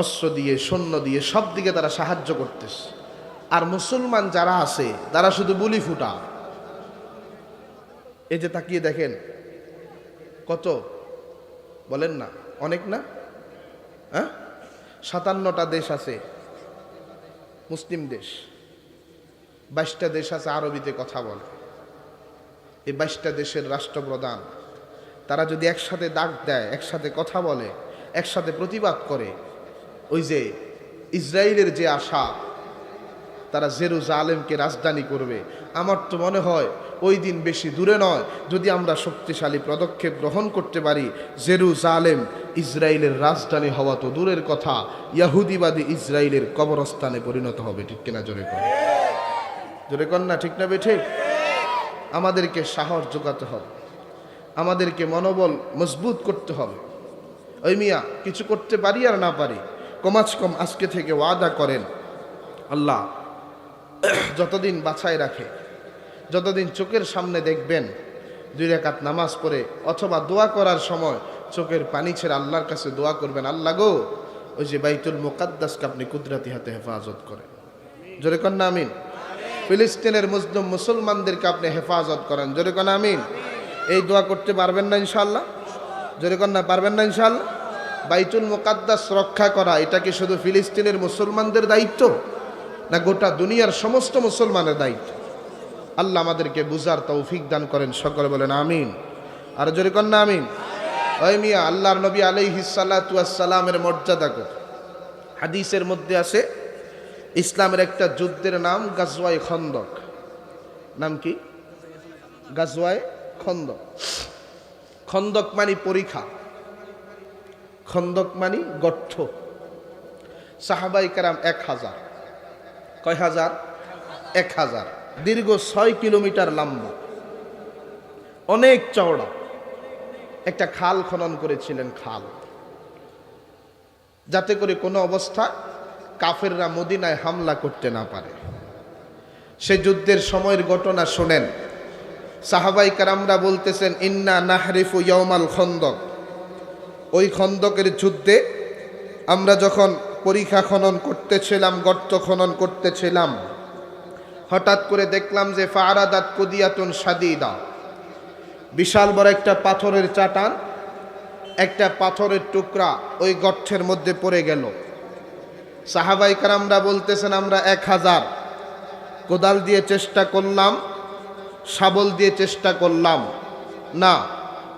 অস্ত্র দিয়ে, সৈন্য দিয়ে, সব দিকে তারা সাহায্য করতেছে। আর মুসলমান যারা আছে তারা শুধু বুলি ফুটা। এই যে তাকিয়ে দেখেন কত, বলেন না? অনেক না? হ্যাঁ, 57টা দেশ আছে মুসলিম দেশ, 22টা দেশ আছে আরবিতে কথা বলে। এই 22টা দেশের রাষ্ট্রপ্রধান তারা যদি একসাথে ডাক দেয়, একসাথে কথা বলে, একসাথে প্রতিবাদ করে, ওই যে ইসরায়েলের যে আশা তারা জেরুজালেমকে রাজধানী করবে, আমার তো মনে হয় ওই দিন বেশি দূরে নয়। যদি আমরা শক্তিশালী পদক্ষেপ গ্রহণ করতে পারি, জেরুজালেম ইসরায়েলের রাজধানী হওয়া তো দূরের কথা, ইহুদিবাদী ইসরায়েলের কবরস্থানে পরিণত হবে। ঠিক কিনা জোরে কর, জোরে কর না? ঠিক না বে ঠিক? আমাদেরকে সাহস যোগাতে হবে, আমাদেরকে মনোবল মজবুত করতে হবে। ওই মিয়া কিছু করতে পারি আর না পারি, কমাস কম আজকে থেকে ওয়াদা করেন, আল্লাহ যতদিন বাছাই রাখে, যতদিন চোখের সামনে দেখবেন, 2 রাকাত নামাজ পড়ে অথবা দোয়া করার সময় চোখের পানি ছেড়ে আল্লাহর কাছে দোয়া করবেন, আল্লাহ গো ওই যে বাইতুল মুকাদ্দাসকে আপনি কুদরতি হাতে হেফাজত করেন। জোরে কন না আমিন। ফিলিস্তিনের মুসলিম মুসলমানদেরকে আপনি হেফাজত করেন। জোরে কন আমিন। এই দোয়া করতে পারবেন না ইনশাআল্লাহ? জোরে কন না, পারবেন না ইনশাআল্লাহ? বাইতুল মুকাদ্দাস রক্ষা করা এটা কি শুধু ফিলিস্তিনের মুসলমানদের দায়িত্ব, না গোটা দুনিয়ার সমস্ত মুসলমানের দায়িত্ব? আল্লাহ আমাদেরকে বুঝার তৌফিক দান করেন, সকলে বলেন আমিন। আর জোরে কন না আমিন। ওই মিয়া আল্লাহর নবী আলাইহিস সালাতু ওয়াস সালামের মর্যাদা কত। হাদিসের মধ্যে আছে ইসলামের একটা যুদ্ধের নাম গাজওয়ায়ে খন্দক। নাম কি? গাজওয়ায়ে খন্দক। খন্দক মানে পরীক্ষা, খন্দক মানে গর্ত। সাহাবায়ে কেরাম 1000, কয় হাজার? 1000। দীর্ঘ 6 কিলোমিটার লম্বা, অনেক চওড়া একটা খাল খনন করেছিলেন, খাল, যাতে করে কোনো অবস্থা কাফেররা মদিনায় হামলা করতে না পারে। সে যুদ্ধের সময়ের ঘটনা শোনেন। সাহাবাই কারামরা বলতেছেন, ইন্না নাহরিফু ইয়াউমাল খন্দক। ওই খন্দকের যুদ্ধে আমরা যখন পরিখা খনন করতেছিলাম, গর্ত খনন করতেছিলাম, হঠাৎ করে দেখলাম যে ফারাদাত কুদিয়াতুন শাদীদা, বিশাল বড় একটা পাথরের চাটান, একটা পাথরের টুকরা ওই গর্তের মধ্যে পড়ে গেল। সাহাবাই কারামরা বলতেছেন, আমরা 1000 কোদাল দিয়ে চেষ্টা করলাম, শাবল দিয়ে চেষ্টা করলাম, না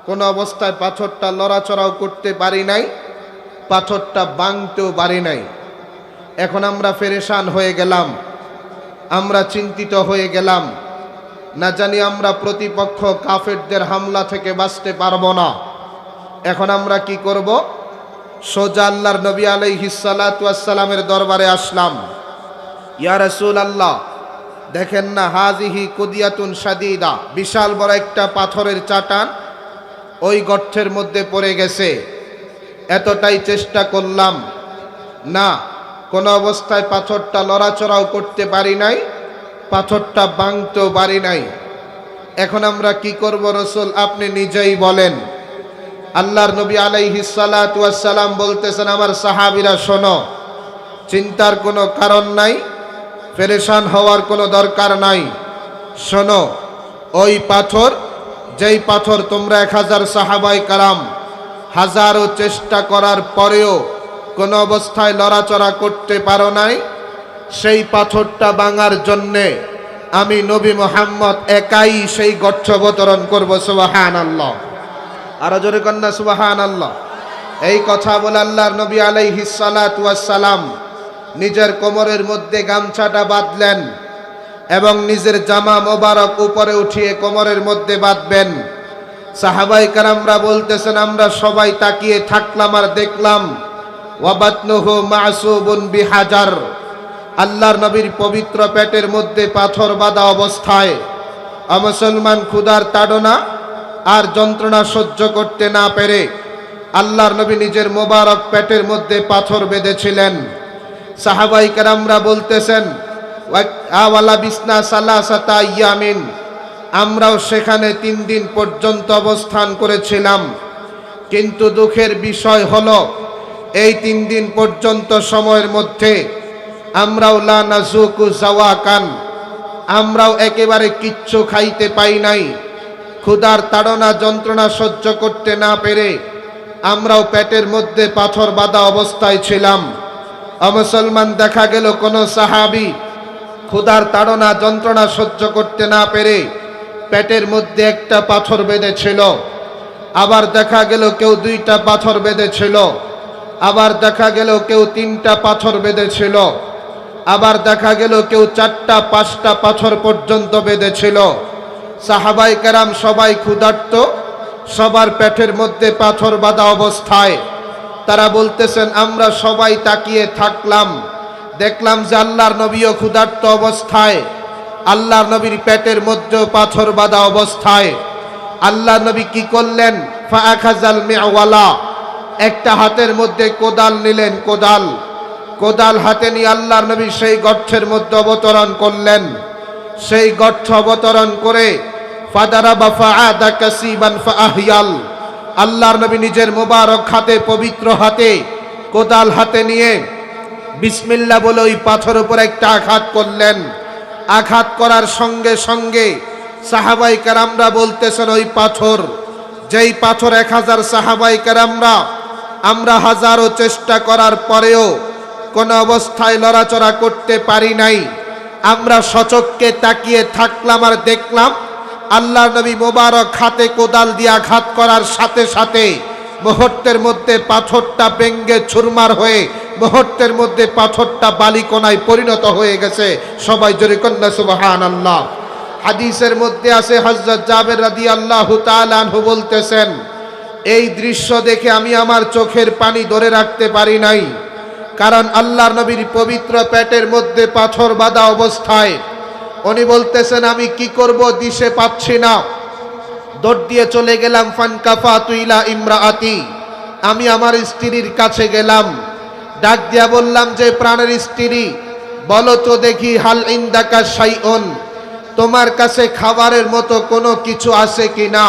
কোনো অবস্থায় পাথরটা লড়াচড়াও করতে পারি নাই, পাথরটা ভাঙতেও পারি নাই। এখন আমরা পেরেশান হয়ে গেলাম, আমরা চিন্তিত হয়ে গেলাম, না জানি আমরা প্রতিপক্ষ কাফেরদের হামলা থেকে বাঁচতে পারবো না। এখন আমরা কি করব? সোজা আল্লাহর নবী আলাইহিস সালাতু ওয়াস সালামের দরবারে আসলাম। ইয়া রাসূলুল্লাহ, দেখেন না, হাজিহি কুদিয়াতুন শাদীদা, বিশাল বড় একটা পাথরের চাটান ওই গর্তের মধ্যে পড়ে গেছে। এতটাই চেষ্টা করলাম, না কোনো অবস্থায় পাথরটা লড়াচড়াও করতে পারি নাই, পাথরটা ভাঙতেও পারি নাই। এখন আমরা কি করব রাসূল, আপনি নিজেই বলেন। আল্লাহর নবী আলাইহিস সালাতু ওয়াস সালাম বলতেছেন, আমার সাহাবীরা শোনো, চিন্তার কোনো কারণ নাই, পেরেশান হওয়ার কোনো দরকার নাই। শোনো, ওই পাথর, যেই পাথর তোমরা 1000 সাহাবায়ে কারাম হাজারো চেষ্টা করার পরেও কোনো অবস্থায় লড়াচড়া করতে পারো নাই, সেই পাথরটা ভাঙার জন্যে আমি নবী মুহাম্মদ একাই সেই গর্ত অবতরণ করব। সুবহানাল্লাহ। আরো জোরে কন্যা সুবহানাল্লাহ। এই কথা বলে আল্লাহর নবী আলাইহিস সালাতু ওয়াস সালাম নিজের কোমরের মধ্যে গামছাটা বাঁধলেন এবং নিজের জামা মোবারক উপরে উঠিয়ে কোমরের মধ্যে বাঁধবেন। সাহাবায়ে কেরামরা বলতেছেন, আমরা সবাই তাকিয়ে থাকলাম আর দেখলাম ওয়াবাতনুহু মাসুবুন বিহাজার, আল্লাহর নবীর পবিত্র পেটের মধ্যে পাথর বাঁধা অবস্থায় মুসলমান ক্ষুধার তাড়না আর যন্ত্রণা সহ্য করতে না পেরে আল্লাহর নবী নিজের মোবারক পেটের মধ্যে পাথর বেঁধেছিলেন। সাহাবায়ে কেরামরা বলতেছেন, আওয়ালা বিসনা সালাসাতা ইয়ামিন, আমরাও সেখানে 3 দিন পর্যন্ত অবস্থান করেছিলাম। কিন্তু দুঃখের বিষয় হলো, এই 3 দিন পর্যন্ত সময়ের মধ্যে আমরাও লা নাজুকু জাওয়াকান, আমরাও একেবারে কিচ্ছু খাইতে পাই নাই। ক্ষুধার তাড়না যন্ত্রণা সহ্য করতে না পেরে আমরাও পেটের মধ্যে পাথর বাঁধা অবস্থায় ছিলাম। মুসলমান দেখা গেল কোন সাহাবী ক্ষুধার তাড়না যন্ত্রণা সহ্য করতে না পেরে পেটের মধ্যে একটা পাথর বেঁধেছিল, আবার দেখা গেল কেউ 2টা পাথর বেঁধেছিল, আবার দেখা গেল কেউ 3টা পাথর বেঁধেছিল, আবার দেখা গেল কেউ 4টা 5টা পাথর পর্যন্ত বেঁধেছিল। সাহাবায়ে কেরাম সবাই ক্ষুধার্ত, সবার পেটের মধ্যে পাথর বাঁধা অবস্থায় তারা বলতেছেন, আমরা সবাই তাকিয়ে থাকলাম, দেখলাম যে আল্লাহর নবীও ক্ষুধার্ত অবস্থায়, আল্লাহর নবীর পেটের মধ্যেও পাথর বাঁধা অবস্থায়। আল্লাহর নবী কি করলেন, ফাআখাযাল মিআওয়ালা, একটা হাতের মধ্যে কোদাল নিলেন, কোদাল হাতে নিয়ে আল্লাহর নবী সেই গর্তের মধ্যে অবতরণ করলেন। সেই গর্ত অবতরণ করে ফাদারাবা ফাআদা কাসিবান ফাআহইয়াল, আল্লাহর নবী নিজের মোবারক হাতে, পবিত্র হাতে কোদাল হাতে নিয়ে বিসমিল্লাহ বলে ওই পাথর উপর একটা আঘাত করলেন। আঘাত করার সঙ্গে সঙ্গে সাহাবায়ে কেরামরা বলতেছেন, ওই পাথর, যেই পাথর 1000 সাহাবায়ে কেরামরা আমরা হাজারো চেষ্টা করার পরেও কোন অবস্থায় লড়াচড়া করতে পারি নাই, আমরা সচক্ষে তাকিয়ে থাকলাম আর দেখলাম আল্লাহর নবী মোবারক হাতে কোদাল দিয়ে আঘাত করার সাথে সাথে মুহূর্তের মধ্যে পাথরটা ভেঙে চুরমার হয়ে মুহূর্তের মধ্যে পাথরটা বালিকণায় পরিণত হয়ে গেছে। সবাই জোরে কন্যা সুবহানাল্লাহ। হাদিসের মধ্যে আছে, হযরত জাবের রাদিয়াল্লাহু তাআলা আনহু বলতেছেন, এই দৃশ্য দেখে আমি আমার চোখের পানি ধরে রাখতে পারি নাই, কারণ আল্লাহর নবীর পবিত্র পেটের মধ্যে পাথর বাঁধা অবস্থায় উনি বলতেছেন, আমি কি করব দিশে পাচ্ছি না। দৌড় দিয়ে চলে গেলাম, ফানকাফাতু ইলা ইমরাআতি, আমি আমার স্ত্রীর কাছে গেলাম, ডাক দিয়া বললাম যে প্রাণের স্ত্রী, বলো তো দেখি, হাল ইনদাকা শাইউন, তোমার কাছে খাবারের মতো কোনো কিছু আছে কিনা।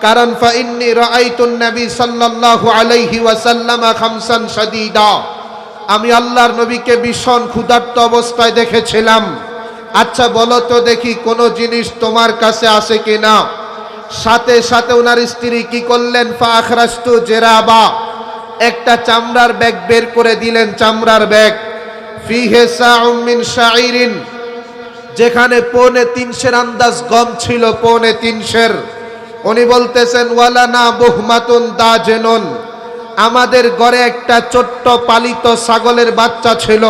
কারণ ফা ইন্নী রাআইতুন নবী সাল্লাল্লাহু আলাইহি ওয়াসাল্লাম খামসান শাদীদা, আমি আল্লাহর নবীকে ভীষণ ক্ষুধার্ত অবস্থায় দেখেছিলাম। আচ্ছা বলো তো দেখি কোনো জিনিস তোমার কাছে আছে কিনা। সাথে সাথে ওনার স্ত্রী কি করলেন, ফাখরাজতু জেরাবা, একটা চামড়ার ব্যাগ বের করে দিলেন, চামড়ার ব্যাগ, ফিহে সাউম মিন শাইরিন, যেখানে 3.25 আন্দাজ গম ছিল, 3.25। উনি বলতেছেন, ওয়ালানা বুহমাতুন দাজেনুন, আমাদের ঘরে একটা ছোট্ট পালিত ছাগলের বাচ্চা ছিল।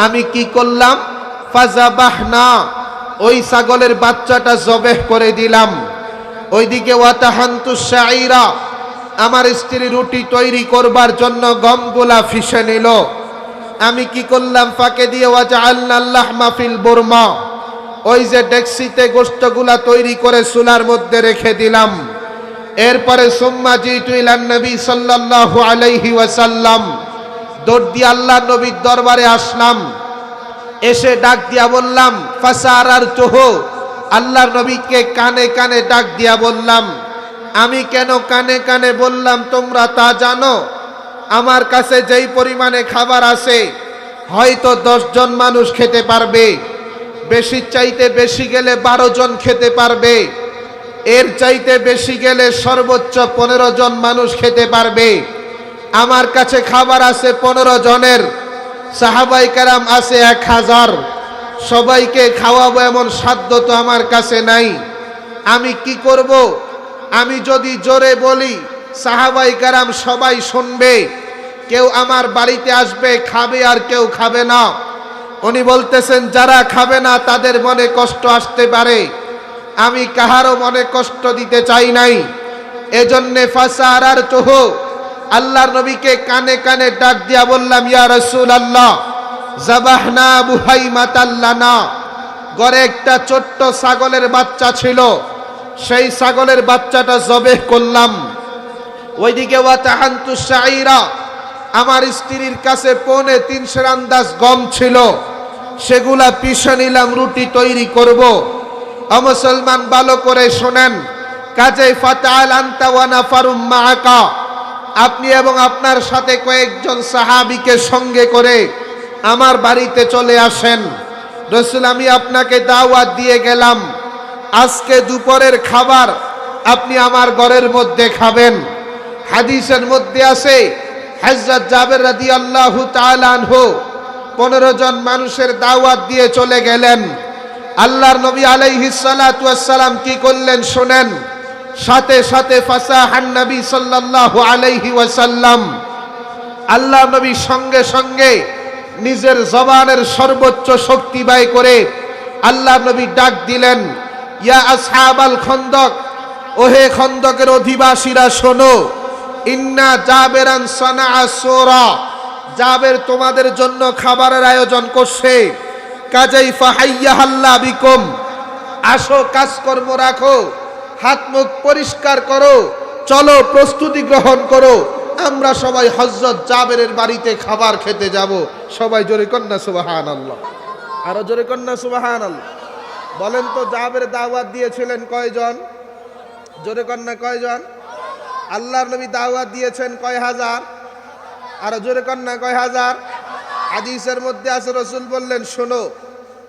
আমি কি করলাম, ফাজাবাহনা, ওই ছাগলের বাচ্চাটা জবেহ করে দিলাম। ওইদিকে ওয়াতাহান্তু শাইরা, আমার স্ত্রী রুটি তৈরি করবার জন্য গমগুলা ফিসে নিল। আমি কি করলাম, ফাঁকে দিয়ে ওয়াজআলনা লাহমা ফিল বুরমা, ওই যে ডেক্সিতে গোশতগুলা তৈরি করে চুলার মধ্যে রেখে দিলাম। এরপরে সুম্মা জিতু ইলান নবী সাল্লাল্লাহু আলাইহি ওয়াসাল্লাম, দৌড় দিয়ে আল্লাহর নবীর দরবারে আসলাম। এসে ডাক দিয়া বললাম ফাসারারতুহু, আল্লাহর নবীকে কানে কানে ডাক দিয়া বললাম। আমি কেন কানে কানে বললাম তোমরা তা জানো? আমার কাছে যেই পরিমাণে খাবার আছে হয়তো 10 জন মানুষ খেতে পারবে, বেশি চাইতে বেশি গেলে 12 জন খেতে পারবে, এর চাইতে বেশি গেলে সর্বোচ্চ 15 জন মানুষ খেতে পারবে। আমার কাছে খাবার আছে 15 জনের, সাহাবায়ে কেরাম আছে 1000, সবাইকে খাওয়াবো এমন সাধ্য তো আমার কাছে নাই। আমি কি করব? আমি যদি জোরে বলি সাহাবায়ে কেরাম সবাই শুনবে, কেউ আমার বাড়িতে আসবে খাবে আর কেউ খাবে না। উনি বলতেছেন যারা খাবে না তাদের মনে কষ্ট আসতে পারে, আমি কাহারও মনে কষ্ট দিতে চাই নাই। এজন্যে ফাসারারতুহু, আল্লাহর নবীকে কানে কানে ডাক দিয়া বললাম ইয়া রাসূলুল্লাহ যাবাহনা বুহাইমাতাল লানা। ঘরে একটা ছোট্ট ছাগলের বাচ্চা ছিল, সেই ছাগলের বাচ্চাটা জবেহ করলাম। ওইদিকে ওয়া তাহান্তু শাইরা, আমার স্ত্রীর কাছে 3.25 আন্দাজ গম ছিল, সেগুলা পিষে নিলাম, রুটি তৈরি করব। মুসলমান ভালো করে শোনেন, কাজে ফাতাল আনতা ওয়া নাফারুম মাআকা, আপনি এবং আপনার সাথে কয়েকজন সাহাবীকে সঙ্গে করে আমার বাড়িতে চলে আসেন। রাসূল আমি আপনাকে দাওয়াত দিয়ে গেলাম, আজকে দুপুরের খাবার আপনি আমার ঘরের মধ্যে খাবেন। হাদিসের মধ্যে আছে হযরত জাবের রাদিয়াল্লাহু তাআলা আনহু 15 জন মানুষের দাওয়াত দিয়ে চলে গেলেন। আল্লাহর নবী আলাইহিস সালাতু ওয়াস সালাম কি করলেন শুনেন। সাথে সাথে ফাসাহান নবী সাল্লাল্লাহু আলাইহি ওয়াসাল্লাম, আল্লাহর নবী সঙ্গে সঙ্গে নিজের জবানের সর্বোচ্চ শক্তি ব্যয় করে আল্লাহর নবী ডাক দিলেন ইয়া আসহাবাল খন্দক, ওহে খন্দকের অধিবাসীরা শোনো, ইন্না জাবেরান সানাআ সুরা, জাবের তোমাদের জন্য খাবারের আয়োজন করছে। কাজেই ফাহাইয়াহাল্লা বিকুম, আসো কাজকর্ম রাখো, হাত মুখ পরিষ্কার করো, চলো প্রস্তুতি গ্রহণ করো, আমরা সবাই হযরত জাবেরের বাড়িতে খাবার খেতে যাব। সবাই জোরে কন্না সুবহানাল্লাহ, আরো জোরে কন্না সুবহানাল্লাহ। বলেন তো জাবের দাওয়াত দিয়েছিলেন কয়জন? জোরে কন্না কয়জন? আল্লাহর নবী দাওয়াত দিয়েছেন কয় হাজার? আরো জোরে কন্যা কয় হাজার? হাদিসের মধ্যে আছে রাসূল বললেন শোনো,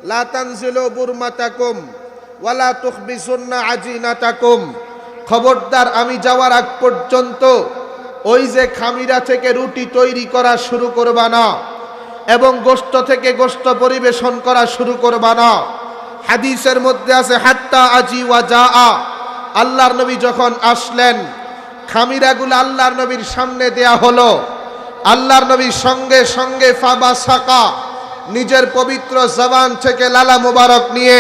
লা তানজিলু বুরমাতাকুম ওয়ালা তুখবিসুন্না আজিনাতাকুম, খবরদার আমি যাওয়ার আগ পর্যন্ত ওই যে খামিরা থেকে রুটি তৈরি করা শুরু করবা না এবং গোশত থেকে গোশত পরিবেশন করা শুরু করবা না। হাদিসের মধ্যে আছে হাত্তা আজি ওয়া জাআ, আল্লাহর নবী যখন আসলেন খামিরাগুলো আল্লাহর নবীর সামনে দেয়া হলো। আল্লাহর নবী সঙ্গে সঙ্গে ফাবাসাকা, নিজের পবিত্র জবান থেকে লালা মুবারক নিয়ে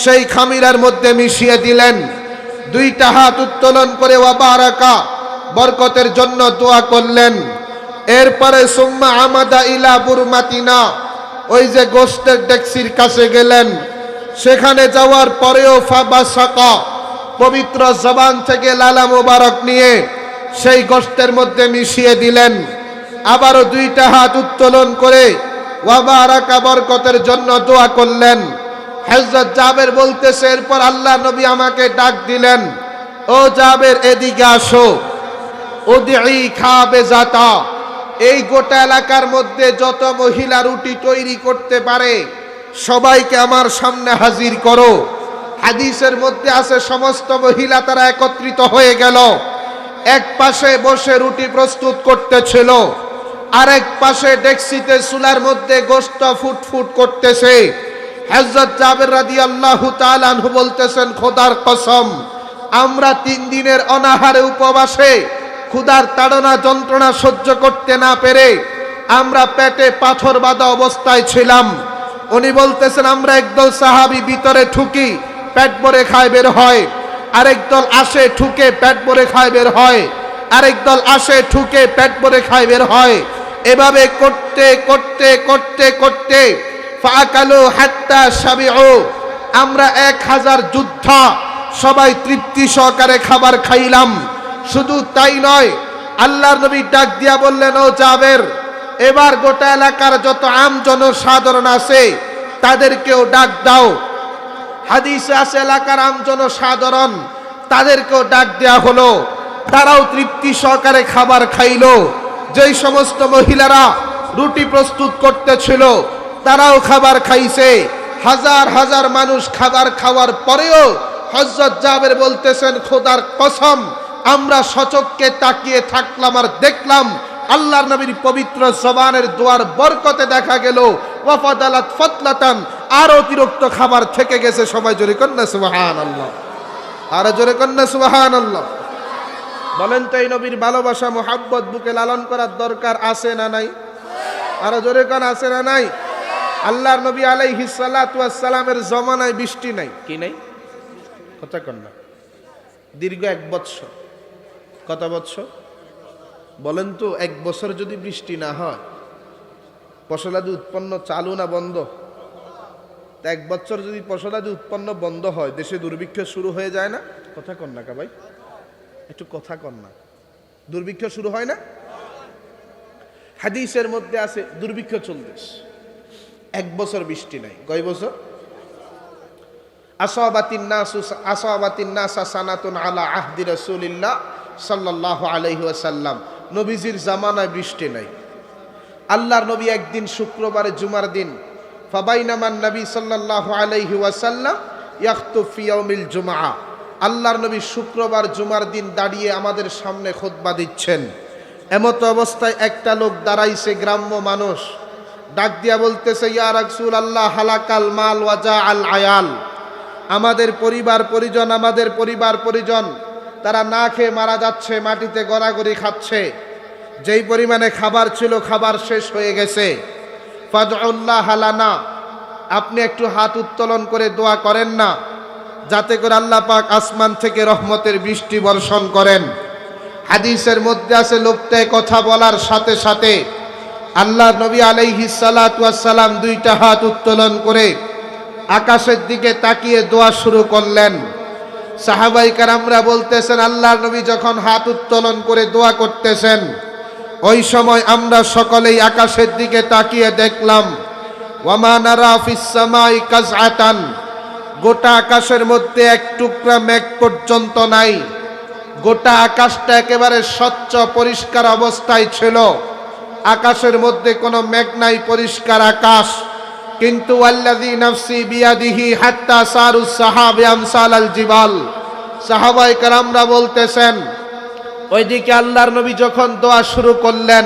সেই খামিরার মধ্যে মিশিয়ে দিলেন। 2টা হাত উত্তোলন করে ওয়া বারাকা, বরকতের জন্য দোয়া করলেন। এরপরে সুম্মা আমাদা ইলা বুরমাতিনা, ওই যে গোশতের ডেক্সির কাছে গেলেন। সেখানে যাওয়ার পরেও ফাবাসাকা, পবিত্র জবান থেকে লালা মুবারক নিয়ে সেই গোশতের মধ্যে মিশিয়ে দিলেন। আবারও 2টা হাত উত্তোলন করে ওয়া বারাকা, বরকতের জন্য দোয়া করলেন। হযরত জাবের বলতেছে এরপর আল্লাহ নবী আমাকে ডাক দিলেন, ও জাবের এদিকে আসো, উদঈ খাবেজাতা, এই গোটা এলাকার মধ্যে যত মহিলা রুটি তৈরি করতে পারে সবাইকে আমার সামনে হাজির করো। হাদিসের মধ্যে আছে সমস্ত মহিলা তারা একত্রিত হয়ে গেল। এক পাশে বসে রুটি প্রস্তুত করতেছিল, আরেক পাশে ডেক্সিতে চুলার মধ্যে গোশত ফুটফুট করতেছে। হযরত জাবের রাদিয়াল্লাহু তাআলা আনহু বলতেছেন খোদার কসম, আমরা 3 দিনের অনাহারে উপবাসে ক্ষুধার তাড়না যন্ত্রণা সহ্য করতে না পেরে আমরা পেটে পাথর বাঁধা অবস্থায় ছিলাম। উনি বলতেছেন আমরা একদল সাহাবী ভিতরে ঠুকি, পেট ভরে খায় বের হয়, আরেক দল আসে ঠুকে পেট ভরে খায় বের হয়, আরেক দল আসে ঠুকে পেট ভরে খায় বের হয়। এভাবে করতে করতে করতে করতে ফাকালু হাত্তা শাবিউ, আমরা 1000 যোদ্ধা সবাই তৃপ্তি সহকারে খাবার খাইলাম। শুধু তাই নয়, আল্লাহর নবী ডাক দিয়া বললেন, ও জাবের, এবার গোটা এলাকার যত আম জনসাধারণ আছে তাদেরকেও ডাক দাও। হাদিসে আছে এলাকার আম জনসাধারণ তাদেরকেও ডাক দেয়া হলো, তারাও তৃপ্তি সহকারে খাবার খাইলো। যেই সমস্ত মহিলারা রুটি প্রস্তুত করতেছিল তারাও খাবার খাইছে। হাজার হাজার মানুষ খাবার খাওয়ার পরেও হযরত জাবের বলতেছেন, খোদার কসম, আমরা সচক্ষে তাকিয়ে থাকলাম আর দেখলাম আল্লাহর নবীর পবিত্র জবানের দোয়ার বরকতে দেখা গেল ওয়াফাদালাত ফাতলাতান, আর অতিরিক্ত খাবার থেকে গেছে। সবাই জোরে কন্না সুবহানাল্লাহ, আর জোরে কন্না সুবহানাল্লাহ। বলেন তো এই নবীর ভালোবাসা মোহাব্বত বুকে লালন করার দরকার আছে না নাই? আর জোরে কোন আছে না নাই? আল্লাহর নবী আলাইহিস সালাতু ওয়াস সালামের জমানায় বৃষ্টি নাই। কি নাই? কথা কন না। দীর্ঘ 1 বছর। কত বছর বলেন তো? 1 বছর যদি বৃষ্টি না হয়, ফসলাদি উৎপন্ন চালু না বন্ধ? তা 1 বছর যদি ফসলাদি উৎপন্ন বন্ধ হয়, দেশে দুর্ভিক্ষ শুরু হয়ে যায় না? কথা কন না কা ভাই, একটু কথা কন না। দুর্ভিক্ষ শুরু হয় না? হাদিসের মধ্যে আছে দুর্ভিক্ষ চলতেছে, 1 বছর বৃষ্টি নাই। কয় বছর? আসাবাতিন নাসা সানাতুন আলা আহদি রাসূলিল্লাহ সাল্লাল্লাহু আলাইহি ওয়াসাল্লাম। নবীজির জামানায় বৃষ্টি নাই। আল্লাহর নবী একদিন শুক্রবারে জুমার দিন, ফাবাইনামান নবী সাল্লাল্লাহু আলাইহি ওয়াসাল্লাম ইয়াখতুব ফি ইয়াউমিল জুমআ, আল্লাহর নবী শুক্রবার জুমার দিন দাঁড়িয়ে আমাদের সামনে খুতবা দিচ্ছেন। এমত অবস্থায় একটা লোক দাঁড়াইছে, গ্রাম্য মানুষ, ডাক দিয়া বলতেছে, ইয়া রাসূলুল্লাহ, হালাকাল মাল ওয়াজা আল আয়াল, আমাদের পরিবার পরিজন তারা না খেয়ে মারা যাচ্ছে, মাটিতে গড়াগড়ি খাচ্ছে। যেই পরিমাণে খাবার ছিল খাবার শেষ হয়ে গেছে। ফাদউল্লাহ লানা, আপনি একটু হাত উত্তোলন করে দোয়া করেন না, যাতে করে আল্লাহ পাক আসমান থেকে রহমতের বৃষ্টি বর্ষণ করেন। হাদিসের মধ্যে আছে, লোকটা কথা বলার সাথে সাথে আল্লাহর নবী আলাইহিস সালাতু ওয়াস সালাম 2টা হাত উত্তোলন করে আকাশের দিকে তাকিয়ে দোয়া শুরু করলেন। সাহাবায়ে কেরামরা বলতেছেন, আল্লাহর নবী যখন হাত উত্তোলন করে দোয়া করতেছেন, ওই সময় আমরা সকলেই আকাশের দিকে তাকিয়ে দেখলাম, ওয়ামা নারা ফিস সামাই কাজআতান, গোটা আকাশের মধ্যে এক টুকরা মেঘ পর্যন্ত নাই। গোটা আকাশটা একেবারে স্বচ্ছ পরিষ্কার অবস্থায় ছিল। আকাশের মধ্যে কোনো মেঘ নাই, পরিষ্কার আকাশ। কিন্তু ওয়াল্লাযী নাফসি বিয়াদিহি হাত্তা সারুস সাহাবি আমসালাল জিবাল, সাহাবায়ে কেরামরা বলতেছেন, ওইদিকে আল্লাহর নবী যখন দোয়া শুরু করলেন,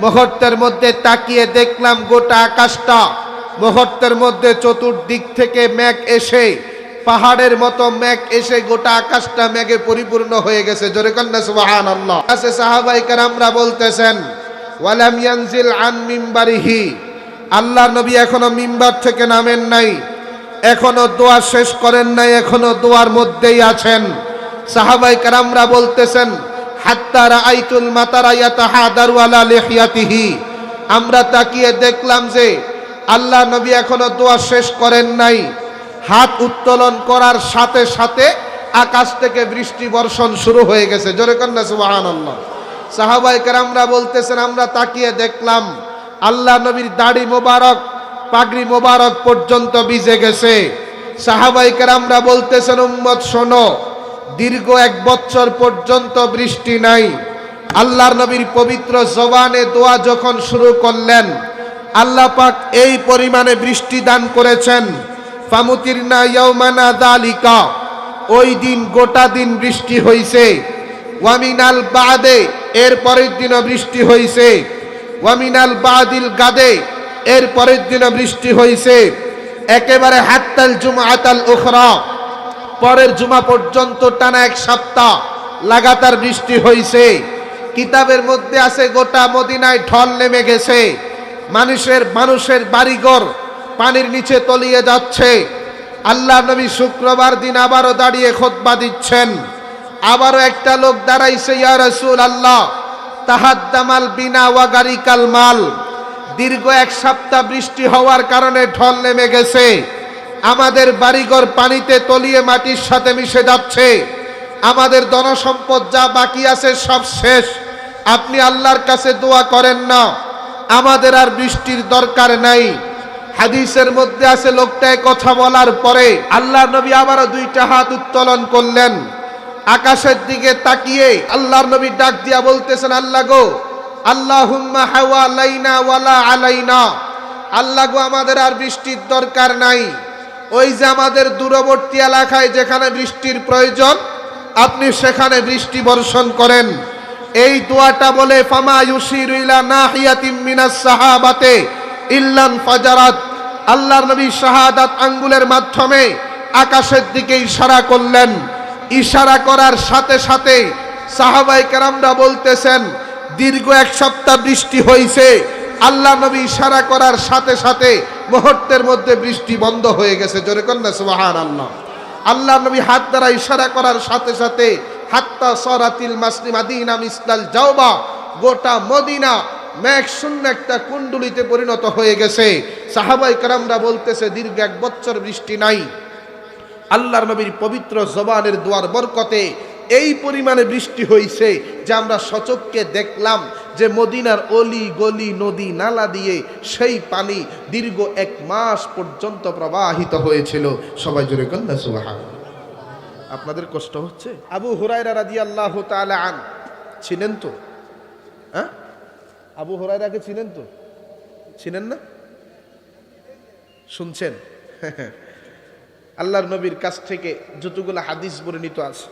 মুহূর্তের মধ্যে তাকিয়ে দেখলাম গোটা আকাশটা, মুহূর্তের মধ্যে চতুর্দিক থেকে মেঘ এসে, পাহাড়ের মতো মেঘ এসে গোটা আকাশটা মেঘে পরিপূর্ণ হয়ে গেছে। জোরে কন্না সুবহানাল্লাহ। আছে সাহাবায়ে কেরামরা বলতেছেন, ওয়ালাম ইয়ানজিল আন মিম্বারিহি, আল্লাহর নবী এখনো মিম্বার থেকে নামেন নাই, এখনো দোয়া শেষ করেন নাই, এখনো দোয়ার মধ্যেই আছেন। সাহাবায়ে কেরামরা বলতেছেন, হাত্তা রাআইতুল মাতারা ইয়াতাহাদারু আলা লিহিয়াতিহি, আমরা তাকিয়ে দেখলাম যে আল্লাহর নবী এখনো দোয়া শেষ করেন নাই। হাত উত্তোলন করার সাথে সাথে আকাশ থেকে বৃষ্টি বর্ষণ শুরু হয়ে গেছে। জোরে কন্না সুবহানাল্লাহ। সাহাবায়ে কেরামরা বলতেছেন, আমরা তাকিয়ে দেখলাম আল্লাহ নবীর দাড়ি মোবারক, পাগড়ি মোবারক পর্যন্ত ভিজে গেছে। সাহাবায়ে কেরামরা বলতেছেন, উম্মত শোনো, দীর্ঘ 1 বছর পর্যন্ত বৃষ্টি নাই। আল্লাহর নবীর পবিত্র জবানে দোয়া যখন শুরু করলেন, আল্লাহ পাক এই পরিমাণে বৃষ্টি দান করেছেন। ফামুতিরনা ইয়াউমানা যালিকা, ওই দিন গোটা দিন বৃষ্টি হইছে। ওয়ামিনাল বাদে, এর পরের দিনও বৃষ্টি হইছে। ওয়ামিনাল বাদিল গাদে, এর পরের দিনও বৃষ্টি হইছে। একেবারে হাত্তাল জুমআতাল উখরা, পরের জুমা পর্যন্ত টানা 1 সপ্তাহ লাগাতার বৃষ্টি হইছে। কিতাবের মধ্যে আছে গোটা মদিনায় ঢল নেমে গেছে। মানুষের বাড়িঘর পানির নিচে তলিয়ে যাচ্ছে। আল্লাহ নবী শুক্রবার দিন আবারও দাঁড়িয়ে খুতবা দিচ্ছেন। আবারও একটা লোক দাঁড়াইছে, ইয়া রাসূলুল্লাহ, তাহাদ্দামাল বিনা ওয়া গারিকাল মাল, দীর্ঘ 1 সপ্তাহ বৃষ্টি হওয়ার কারণে ঢল নেমে গেছে। আমাদের বাড়িঘর পানিতে তলিয়ে মাটির সাথে মিশে যাচ্ছে, আমাদের ধনসম্পদ যা বাকি আছে সব শেষ। আপনি আল্লাহর কাছে দোয়া করেন না, আমাদের আর বৃষ্টির দরকার নাই। হাদিসের মধ্যে আছে লোকটায় কথা বলার পরে আল্লাহর নবী আবারও দুইটা হাত উত্তোলন করলেন, আকাশের দিকে তাকিয়ে আল্লাহর নবী ডাক দিয়া বলতেছেন, আল্লাহ গো, আল্লাহুম্মা হাওয়ালাইনা ওয়ালা আলাইনা, আল্লাহ গো আমাদের আর বৃষ্টির দরকার নাই। ওই যে আমাদের দূরবর্তী এলাকায় যেখানে বৃষ্টির প্রয়োজন আপনি সেখানে বৃষ্টি বর্ষণ করেন। এই দোয়াটা বলে ফামা ইউশিরু ইলা নাহিয়াতিম মিনাস সাহাবাতে ইল্লান ফাজারাত, আল্লাহর নবী শাহাদাত আঙ্গুলের মাধ্যমে আকাশের দিকে ইশারা করলেন। ইশারা করার সাথে সাথে সাহাবায়ে কেরামরা বলতেছেন দীর্ঘ এক সপ্তাহ বৃষ্টি হয়েছে। আল্লাহ নবী ইশারা করার সাথে সাথে মুহূর্তের মধ্যে বৃষ্টি বন্ধ হয়ে গেছে। জোরে কর না সুবহানাল্লাহ। আল্লাহ নবী হাত দ্বারা ইশারা করার সাথে সাথে হাত্তা সরাতিল মাদিনা মিসলাল জাওবা, গোটা মদিনা মেঘ শূন্য একটা কুণ্ডুলিতে পরিণত হয়ে গেছে। সাহাবায়ে কেরামরা বলতেছে দীর্ঘ এক বছর বৃষ্টি নাই। আল্লাহর নবীর পবিত্র জবানের দোয়ার বরকতে এই পরিমাণে বৃষ্টি হয়েছে যে আমরা সচক্ষে দেখলাম যে মদিনার অলি গলি নদী নালা দিয়ে সেই পানি দীর্ঘ এক মাস পর্যন্ত প্রবাহিত হয়েছিল। সবাই জোরে বলেন না সুবহানাল্লাহ। আপনাদের কষ্ট হচ্ছে? আবু হুরায়রা রাদিয়াল্লাহু তাআলা আন ছিলেন তো? হ্যাঁ, আবু হুরায়রাকে ছিলেন তো? ছিলেন না? শুনছেন? আল্লাহর নবীর কাছ থেকে যতগুলো হাদিস বর্ণিত আছে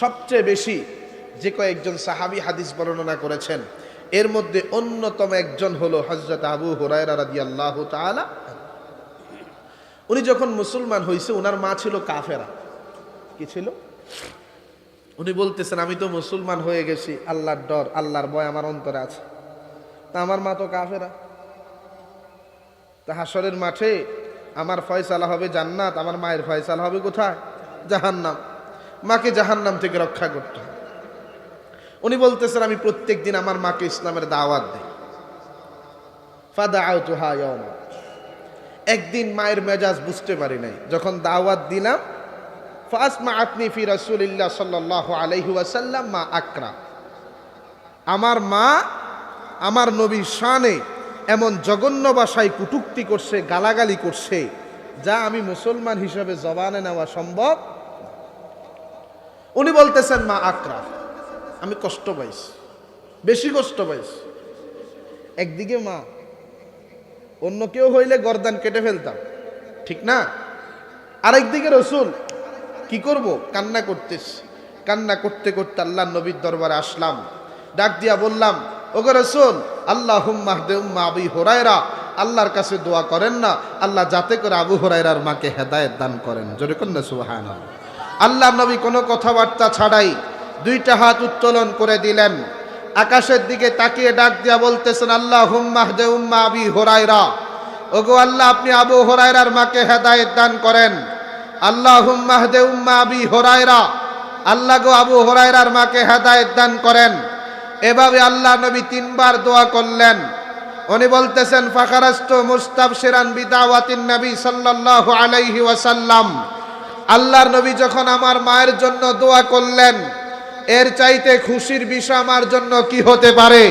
সবচেয়ে বেশি যে কয়েকজন সাহাবী হাদিস বর্ণনা করেছেন এর মধ্যে অন্যতম একজন হলো হযরত আবু হুরায়রা রাদিয়াল্লাহু তাআলা। উনি যখন মুসলমান হয়েছে ওনার মা ছিল কাফেরা। কি ছিল? উনি বলতেছেন আমি তো মুসলমান হয়ে গেছি, আল্লাহর ডর আল্লাহর ভয় আমার অন্তরে আছে, তা আমার মা তো কাফেরা, তা হাসরের মাঠে আমার ফয়সালা হবে জান্নাত, আমার মায়ের ফয়সালা হবে কোথায়? জাহান্নাম। মাকে জাহান্নাম থেকে রক্ষা করতে হবে। উনি বলতেছেন আমি প্রত্যেক দিন আমার মাকে ইসলামের দাওয়াত দিই। ফাদাআউতুহা ইয়াওমা, একদিন মায়ের মেজাজ বুঝতে পারি নাই, যখন দাওয়াত দিলাম ফাসমাআতনি ফি রাসূলিল্লাহ সাল্লাল্লাহু আলাইহি ওয়াসাল্লাম মা আকরা, আমার মা আমার নবীর শানে এমন জঘন্য ভাষায় কটূক্তি করছে, গালাগালি করছে যা আমি মুসলমান হিসেবে জবানে নেওয়া সম্ভব। উনি বলতেছেন মা আকরা, আমি কষ্ট পাইছি, বেশি কষ্ট পাইছি। একদিকে মা, অন্য কেউ হইলে গর্দান কেটে ফেলতাম, ঠিক না? আরেকদিকে রসুল, কি করব? কান্না করতেছি। কান্না করতে করতে আল্লাহর নবীর দরবারে আসলাম, ডাক দিয়া বললাম ওগো রসুল, আল্লাহুম্মা হদি উম্মা আবি হুরায়রা, আল্লাহর কাছে দোয়া করেন না আল্লাহ যাতে করে আবু হুরায়রার মাকে হেদায়েত দান করেন। জোরে কর না সুবহানাল্লাহ। আল্লাহর নবী কোনো কথাবার্তা ছাড়াই দুইটা হাত উত্তোলন করে দিলেন, আকাশের দিকে তাকিয়ে ডাক দিয়া বলতেছেন আল্লাহুম্মা হদি উম্মা আবি হুরায়রা, ওগো আল্লাহ আপনি আবু হুরায়রার মাকে হেদায়েত দান করেন। আল্লাহুম্মা হদি উম্মা আবি হুরায়রা, আল্লাহ গো আবু হুরায়রার মাকে হেদায়েত দান করেন। এভাবে আল্লাহ নবী তিনবার দোয়া করলেন। উনি বলতেছেন ফাখারাস্তু মুস্তাবশিরান বিদাওয়াতিন নবী সাল্লাল্লাহু আলাইহি ওয়াসাল্লাম, আল্লাহর নবী যখন আমার মায়ের জন্য দোয়া করলেন এর চাইতে খুশির বিষয় আমার জন্য কি হতে পারে?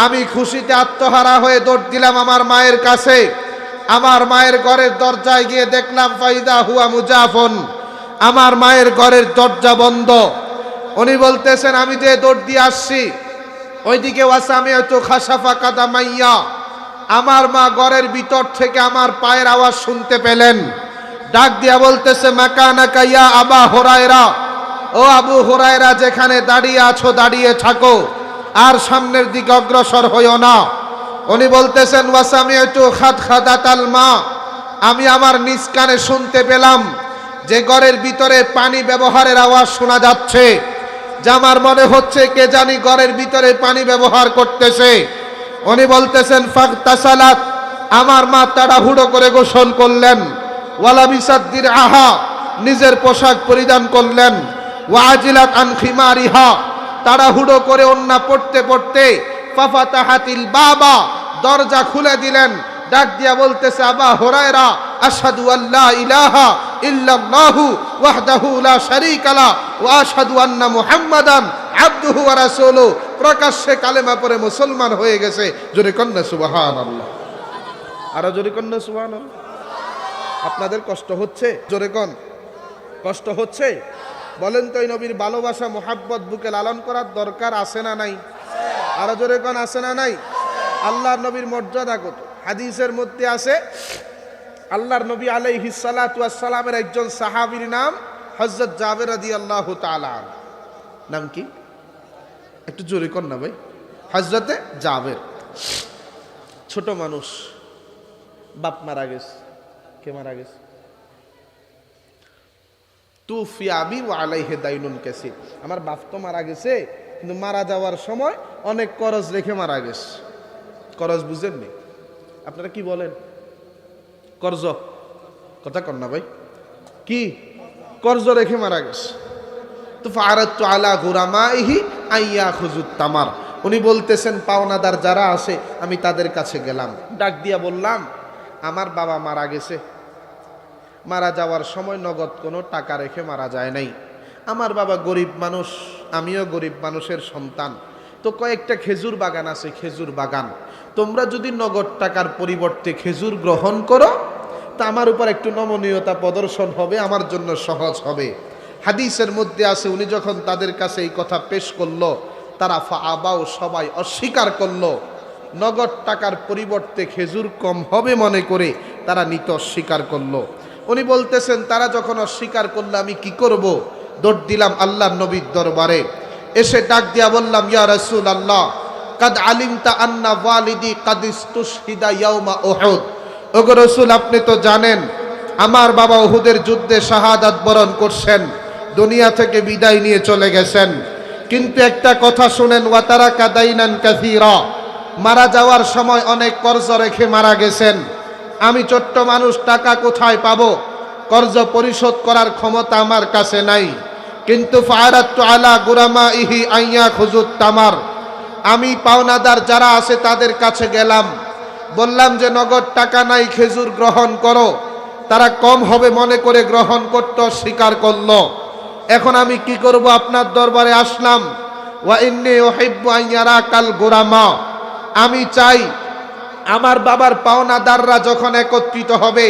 আমি খুশিতে আত্মহারা হয়ে দৌড় দিলাম আমার মায়ের কাছে। আমার মায়ের ঘরের দরজায় গিয়ে দেখলাম ফাইদা হুয়া মুজাফুন, আমার মায়ের ঘরের দরজা বন্ধ। উনি বলতেছেন আমি যে দৌড় দিয়ে আসছি ওইদিকে ওয়াসামিয়াতু খাসাফা কাদামাইয়া, আমার মা ঘরের ভিতর থেকে আমার পায়ের আওয়াজ শুনতে পেলেন। ডাক দিয়া বলতেছে মাকানাকা ইয়া আবা হুরায়রা, ও আবু হুরায়রা যেখানে দাঁড়িয়ে আছো দাঁড়িয়ে থাকো, আর সামনের দিকে অগ্রসর হইও না। উনি বলতেছেন ওয়াসামিয়াতু খাদখাদাতাল মা, আমি আমার নিজ কানে শুনতে পেলাম যে ঘরের ভিতরে পানি ব্যবহারের আওয়াজ শোনা যাচ্ছে, যে আমার মনে হচ্ছে কে জানি ঘরের ভিতরে পানি ব্যবহার করতেছে। উনি বলতেছেন ফাগতাসালাত, আমার মা তাড়াহুড়ো করে গোসল করলেন। ওয়ালা বিসাদ্দির আহা, নিজের পোশাক পরিধান করলেন। ওয়াজিলাত আন খিমারিহা, তাড়াহুড়ো করে ওন্না পড়তে পড়তে ফাফাতাহাতিল বাবা, দরজা খুলে দিলেন। ডাক দিয়া বলতেছে, আবা হুরায়রা আশহাদু আল্লা ইলাহা ইল্লাল্লাহু ওয়াহদাহু লা শারীকা লা ওয়া আশহাদু আন্না মুহাম্মাদান আবদুহু ওয়া রাসূলুহু, প্রকাশ্যে কালেমা পড়ে মুসলমান হয়ে গেছে। জোরে কন্না সুবহানাল্লাহ। আরো জোরে কন্না সুবহানাল্লাহ। আপনাদের কষ্ট হচ্ছে? জোরে কোন কষ্ট হচ্ছে? বলেন তো, এই নবীর ভালোবাসা মোহাব্বত বুকে লালন করার দরকার আছে না নাই? আরো জোরে কোন আছে না নাই? আল্লাহর নবীর মর্যাদা কত! হাদিসের মধ্যে আছে, আল্লাহর নবী আলাইহিস সালাতু ওয়াস সালামের একজন সাহাবীর নাম হযরত জাবের রাদিয়াল্লাহু তাআলা। নাম কি? একটু জোরে কোন না ভাই। হযরতে জাবের, ছোট মানুষ, বাপ মারা গেছে। কে মারা গেছে? তুফি আবি ওয়া আলাইহি দাইনুন কাসীর। আমার বাপ তো মারা গেছে, কিন্তু মারা যাওয়ার সময় অনেক করজ রেখে মারা গেছে। করজ বুঝেননি? আপনারা কি বলেন? কর্জ, কথা কন না ভাই। কি কর্জ রেখে মারা গেছে? তো ফারাতু আলা গুরামাইহি আইয়াখুজুত তামার। উনি বলতেছেন, পাওনাদার যারা আছে আমি তাদের কাছে গেলাম, ডাক দিয়া বললাম, আমার বাবা মারা গেছে, মারা যাওয়ার সময় নগদ কোনো টাকা রেখে মারা যায় নাই। আমার বাবা গরিব মানুষ, আমিও গরিব মানুষের সন্তান। তো কয়েকটা খেজুর বাগান আছে, খেজুর বাগান, তোমরা যদি নগদ টাকার পরিবর্তে খেজুর গ্রহণ করো তা আমার উপর একটু নমনীয়তা প্রদর্শন হবে, আমার জন্য সহজ হবে। হাদিসের মধ্যে আছে, উনি যখন তাদের কাছে এই কথা পেশ করলো, তারা ফাআবাও, সবাই অস্বীকার করলো। নগদ টাকার পরিবর্তে খেজুর কম হবে মনে করে তারা নিতে অস্বীকার করলো। উনি বলতেছেন, তারা যখন অস্বীকার করলো আমি কি করব? দৌড় দিলাম আল্লাহর নবীর দরবারে, এসে ডাক দিয়া বললাম, ইয়া রাসূলুল্লাহ, কাদ আলিমতা আন্না ওয়ালিদি কাদ ইস্তুশহিদা ইয়াউমা উহুদ। ওগো রাসূল, আপনি তো জানেন আমার বাবা উহুদের যুদ্ধে শাহাদাত বরণ করছেন, দুনিয়া থেকে বিদায় নিয়ে চলে গেছেন। কিন্তু একটা কথা শুনেন, ওয়া তারাকা দাইনান কাসীরা, মারা যাওয়ার সময় অনেক কর্জ রেখে মারা গেছেন। আমি ছোট্ট মানুষ, টাকা কোথায় পাবো? কর্জ পরিশোধ করার ক্ষমতা আমার কাছে নাই। কিন্তু ফারাতু আলা গুরামাইহি আইয়াখুজুত তামার, আমি পাওনাদার যারা আছে তাদের কাছে গেলাম, বললাম যে নগদ টাকা নাই, খেজুর গ্রহণ করো। তারা কম হবে মনে করে গ্রহণ করতে অস্বীকার করলো। এখন আমি কি করব? আপনার দরবারে আসলাম। ওয়া ইন্নী উহিব্বু আন ইয়ারাকাল গুরামা, আমি চাই আমার বাবার পাওনাদাররা যখন একত্রিত হবে,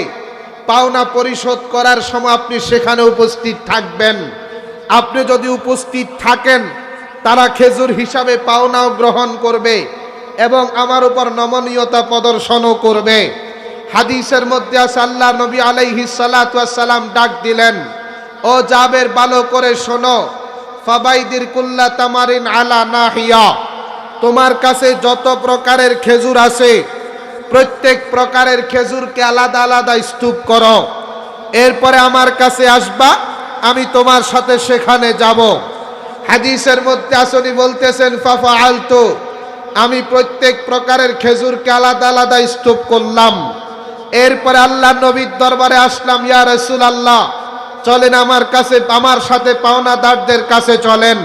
পাওনা পরিশোধ করার সময় আপনি সেখানে উপস্থিত থাকবেন। আপনি যদি উপস্থিত থাকেন, তারা খেজুর হিসাবে পাওনাও গ্রহণ করবে এবং আমার উপর নমনীয়তা প্রদর্শনও করবে। হাদিসের মধ্যে আছে, আল্লাহ নবী আলাইহিস সালাতু ওয়াস সালাম ডাক দিলেন, ও জাবের, ভালো করে শোনো, ফাবাইদির কুল্লা তামারিন আলা নাহিয়া, তোমার কাছে যত প্রকারের খেজুর আছে প্রত্যেক প্রকারের খেজুরকে আলাদা আলাদা স্তূপ করো। এরপরে আমার কাছে আসবা, আমি তোমার সাথে সেখানে যাব। হাদিসের মধ্যে আসনি বলতেছেন, ফাফাআলতু, আমি প্রত্যেক প্রকারের খেজুরকে আলাদা আলাদা স্তূপ করলাম। এরপরে আল্লাহ নবীর দরবারে আসলাম, ইয়া রাসূলুল্লাহ, চলেন আমার কাছে, আমার সাথে পাওনাদারদের কাছে চলেন।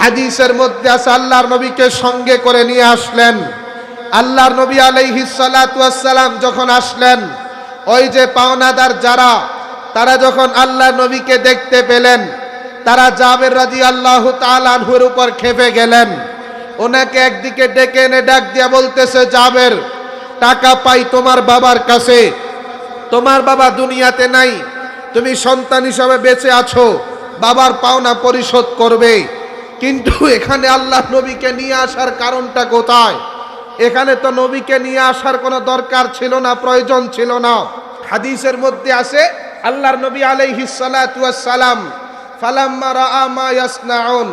হাদিসের মধ্যে আছে, আল্লাহর নবীকে সঙ্গে করে নিয়ে আসলেন। আল্লাহর নবী আলাইহিস সালাতু ওয়াস সালাম যখন আসলেন, ওই যে পাওনাদার যারা, তারা যখন আল্লাহর নবীকে দেখতে পেলেন, তারা জাবের রাদিয়াল্লাহু তাআলা আনহুর উপর খেপে গেলেন। ওনাকে একদিকে ডেকে এনে ডাক দিয়া বলতেছে, জাবের, টাকা পাই তোমার বাবার কাছে, তোমার বাবা দুনিয়াতে নাই, তুমি সন্তান হিসাবে বেঁচে আছো, বাবার পাওনা পরিশোধ করবে। কিন্তু এখানে আল্লাহ নবীকে নিয়ে আসার কারণটা কোথায়? এখানে তো নবীকে নিয়ে আসার কোনো দরকার ছিল না, প্রয়োজন ছিল না। হাদিসের মধ্যে আছে, আল্লাহর নবী আলাইহিস সালাতু ওয়াস সালাম ফালাম্মা রাআ মা ইয়াসনাউন,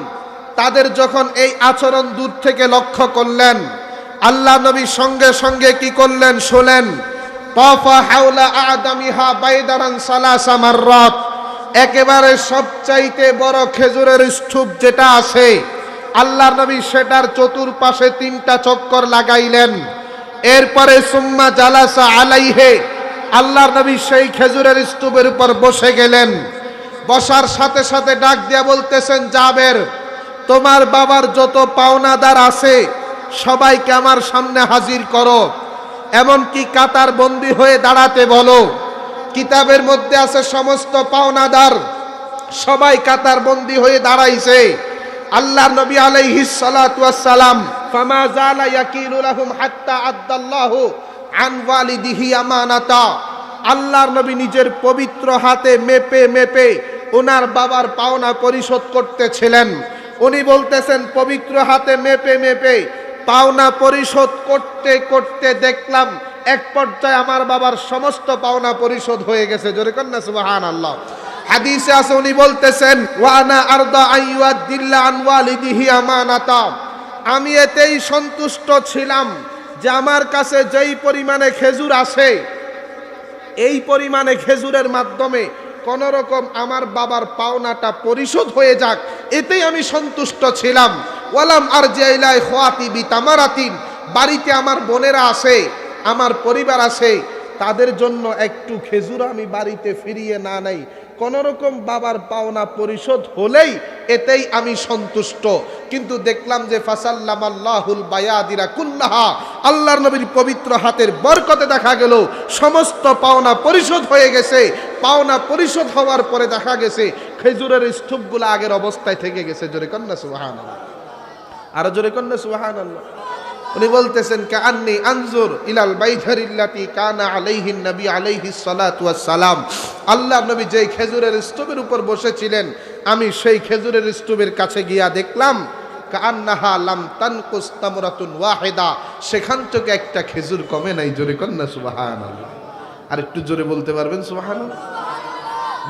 তাদের যখন এই আচরণ দূর থেকে লক্ষ্য করলেন, আল্লাহ নবী সঙ্গে সঙ্গে কি করলেন শুনেন, তাফা হাওলা আদামিহা বাইদারান সালাসা মাররাত, একেবারে সবচাইতে বড় খেজুরের স্তূপ যেটা আছে, আল্লাহর নবী সেটার চতুর্পাশে 3টা চক্কর লাগাইলেন। এরপরে সুম্মা জালাসা আলাইহে, আল্লাহর নবী সেই খেজুরের স্তূপের উপর বসে গেলেন। বসার সাথে সাথে ডাক দিয়া বলতেছেন, জাবের, তোমার বাবার যত পাওনাদার আছে সবাইকে আমার সামনে হাজির করো। এমনকি কাতার বন্দী হয়ে দাঁড়াতে বলো। কিতাবের মধ্যে আছে সমস্ত পাওনাদার সবাই কাতার বন্দী হয়ে দাঁড়াইছে। আল্লাহর নবী আলাইহিস সালাতু ওয়াস সালাম ফামা জালা ইয়াকিলু লাহুম হাত্তা আদাল্লাহু আন ওয়ালিদিহি আমানাতা। আল্লাহর নবী নিজের পবিত্র হাতে মেপে মেপে ওনার বাবার পাওনা পরিশোধ করতেছিলেন। উনি বলতেছেন পবিত্র হাতে মেপে মেপে পাওনা পরিশোধ করতে করতে দেখলাম এক পর্যায়ে আমার বাবার সমস্ত পাওনা পরিশোধ হয়ে গেছে। জোরে কর না সুবহানাল্লাহ। হাদিসে আছে উনি বলতেছেন ওয়ানা আরদা আইয়ুদ্দিল্লা আন ওয়ালিদিহি আমানাতা। আমি এতেই সন্তুষ্ট ছিলাম যে আমার কাছে যেই পরিমাণে খেজুর আসে এই পরিমাণে খেজুরের মাধ্যমে কোন রকম আমার বাবার পাওনাটা পরিশোধ হয়ে যাক, এতেই আমি সন্তুষ্ট ছিলাম। ওয়ালাম আরজি ইলা ইখওয়াতি বিতামারাতিন, বাড়িতে আমার বোনেরা আছে, আমার পরিবার আছে, তাদের জন্য একটু খেজুর আমি বাড়িতে ফিরিয়ে না নেই, কোন রকম বাবার পাওনা পরিশোধ হলেই এতেই আমি সন্তুষ্ট। কিন্তু দেখলাম যে ফাসাল্লামাল্লাহুল বায়াদিরা কুল্লাহা, আল্লাহর নবীর পবিত্র হাতের বরকতে দেখা গেল সমস্ত পাওনা পরিশোধ হয়ে গেছে। পাওনা পরিশোধ হওয়ার পরে দেখা গেছে খেজুরের স্তূপগুলো আগের অবস্থায় থেকে গেছে। জোরে কন্যা সুবহানাল্লাহ, আর জোরে কন্যা সুবহানাল্লাহ। উনি বলতেছেন কাআন্নী আনজুর ইলাল বাইথারিল্লাতি কানা আলাইহিন নবী আলাইহিস সালাতু ওয়াস সালাম। আল্লাহর নবী যেই খেজুরের স্তূপের উপর বসেছিলেন আমি সেই খেজুরের স্তূপের কাছে গিয়া দেখলাম কাআন্নাহা লাম তানকুস তামরাতুন ওয়াহিদা, সেখান থেকে একটা খেজুর কমে নাই। জোরে কন্যা সুবহানাল্লাহ। আর একটু জোরে বলতে পারবেন সুবহানাল্লাহ?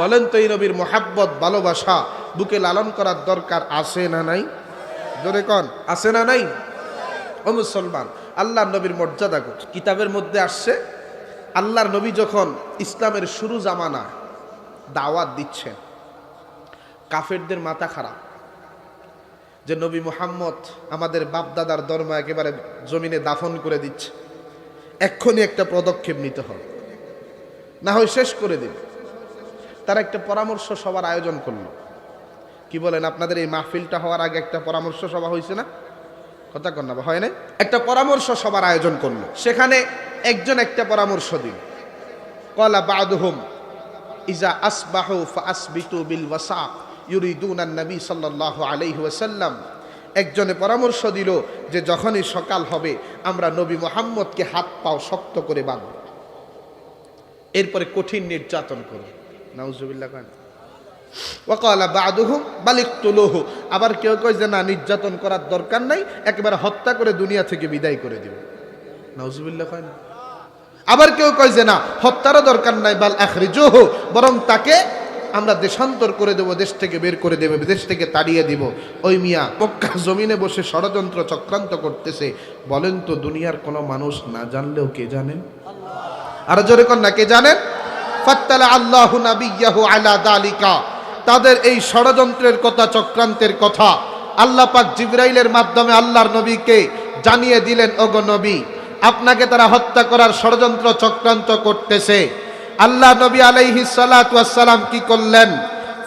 বলেন তো এই নবীর মোহাব্বত ভালোবাসা বুকে লালন করার দরকার আছে না নাই? জোরে কন, আছে না নাই? ও মুসলমান, আল্লাহর নবীর মর্যাদা কত। কিতাবের মধ্যে আসছে আল্লাহর নবী যখন ইসলামের শুরু জামানা দাওয়াত দিচ্ছেন, কাফেরদের মাথা খারাপ যে নবী মুহাম্মদ আমাদের বাপদাদার ধর্ম একেবারে জমিনে দাফন করে দিচ্ছে, এক্ষুনি একটা পদক্ষেপ নিতে হবে, না হয় শেষ করে দিবে। তারা একটা পরামর্শ সভার আয়োজন করলো। কি বলেন, আপনাদের এই মাহফিলটা হওয়ার আগে একটা পরামর্শ সভা হয়েছে না? কথা কন না, হয় না? একটা পরামর্শ সভার আয়োজন করলো। সেখানে একজন একটা পরামর্শ দিল। ক্বালা বা'দুহুম ইজা আসবাহু ফাআসবিতু বিল ওয়াসাক ইউরিদুনান নবী সাল্লাল্লাহু আলাইহি ওয়াসাল্লাম। একজনে পরামর্শ দিল যে যখনই সকাল হবে আমরা নবী মুহাম্মদকে হাত পাও শক্ত করে বাঁধব, এরপরে কঠিন নির্যাতন করব। নাউজুবিল্লাহ। ওয়াকালা বা'দুহুম বাল ইকতুলুহু, আবার কেউ কয় যে না, নির্যাতন করার দরকার নাই, একেবারে হত্যা করে দুনিয়া থেকে বিদায় করে দিব। নাউজুবিল্লাহ। আবার কেউ কয় যে না, হত্যারও দরকার নাই, বাল আখরিজুহু, বরং তাকে আমরা দেশান্তর করে দেব, দেশ থেকে বের করে দেব, দেশ থেকে তাড়িয়ে দিব। ওই মিয়া মক্কা জমিনে বসে ষড়যন্ত্র চক্রান্ত করতেছে। বলেন তো দুনিয়ার কোনো মানুষ না জানলেও কে জানেন? আর জোরে কর না, কে জানেন? ফাত্তালা আল্লাহু নাবিয়্যাহু আলা যালিকা, তাদের এই ষড়যন্ত্রের কথা, চক্রান্তের কথা আল্লাহ পাক জিবরাইলের মাধ্যমে আল্লাহর নবীকে জানিয়ে দিলেন, ওগো নবী, আপনাকে তারা হত্যা করার ষড়যন্ত্র চক্রান্ত করতেছে। আল্লাহ নবী আলাইহিস সালাতু ওয়াস সালাম কি করলেন?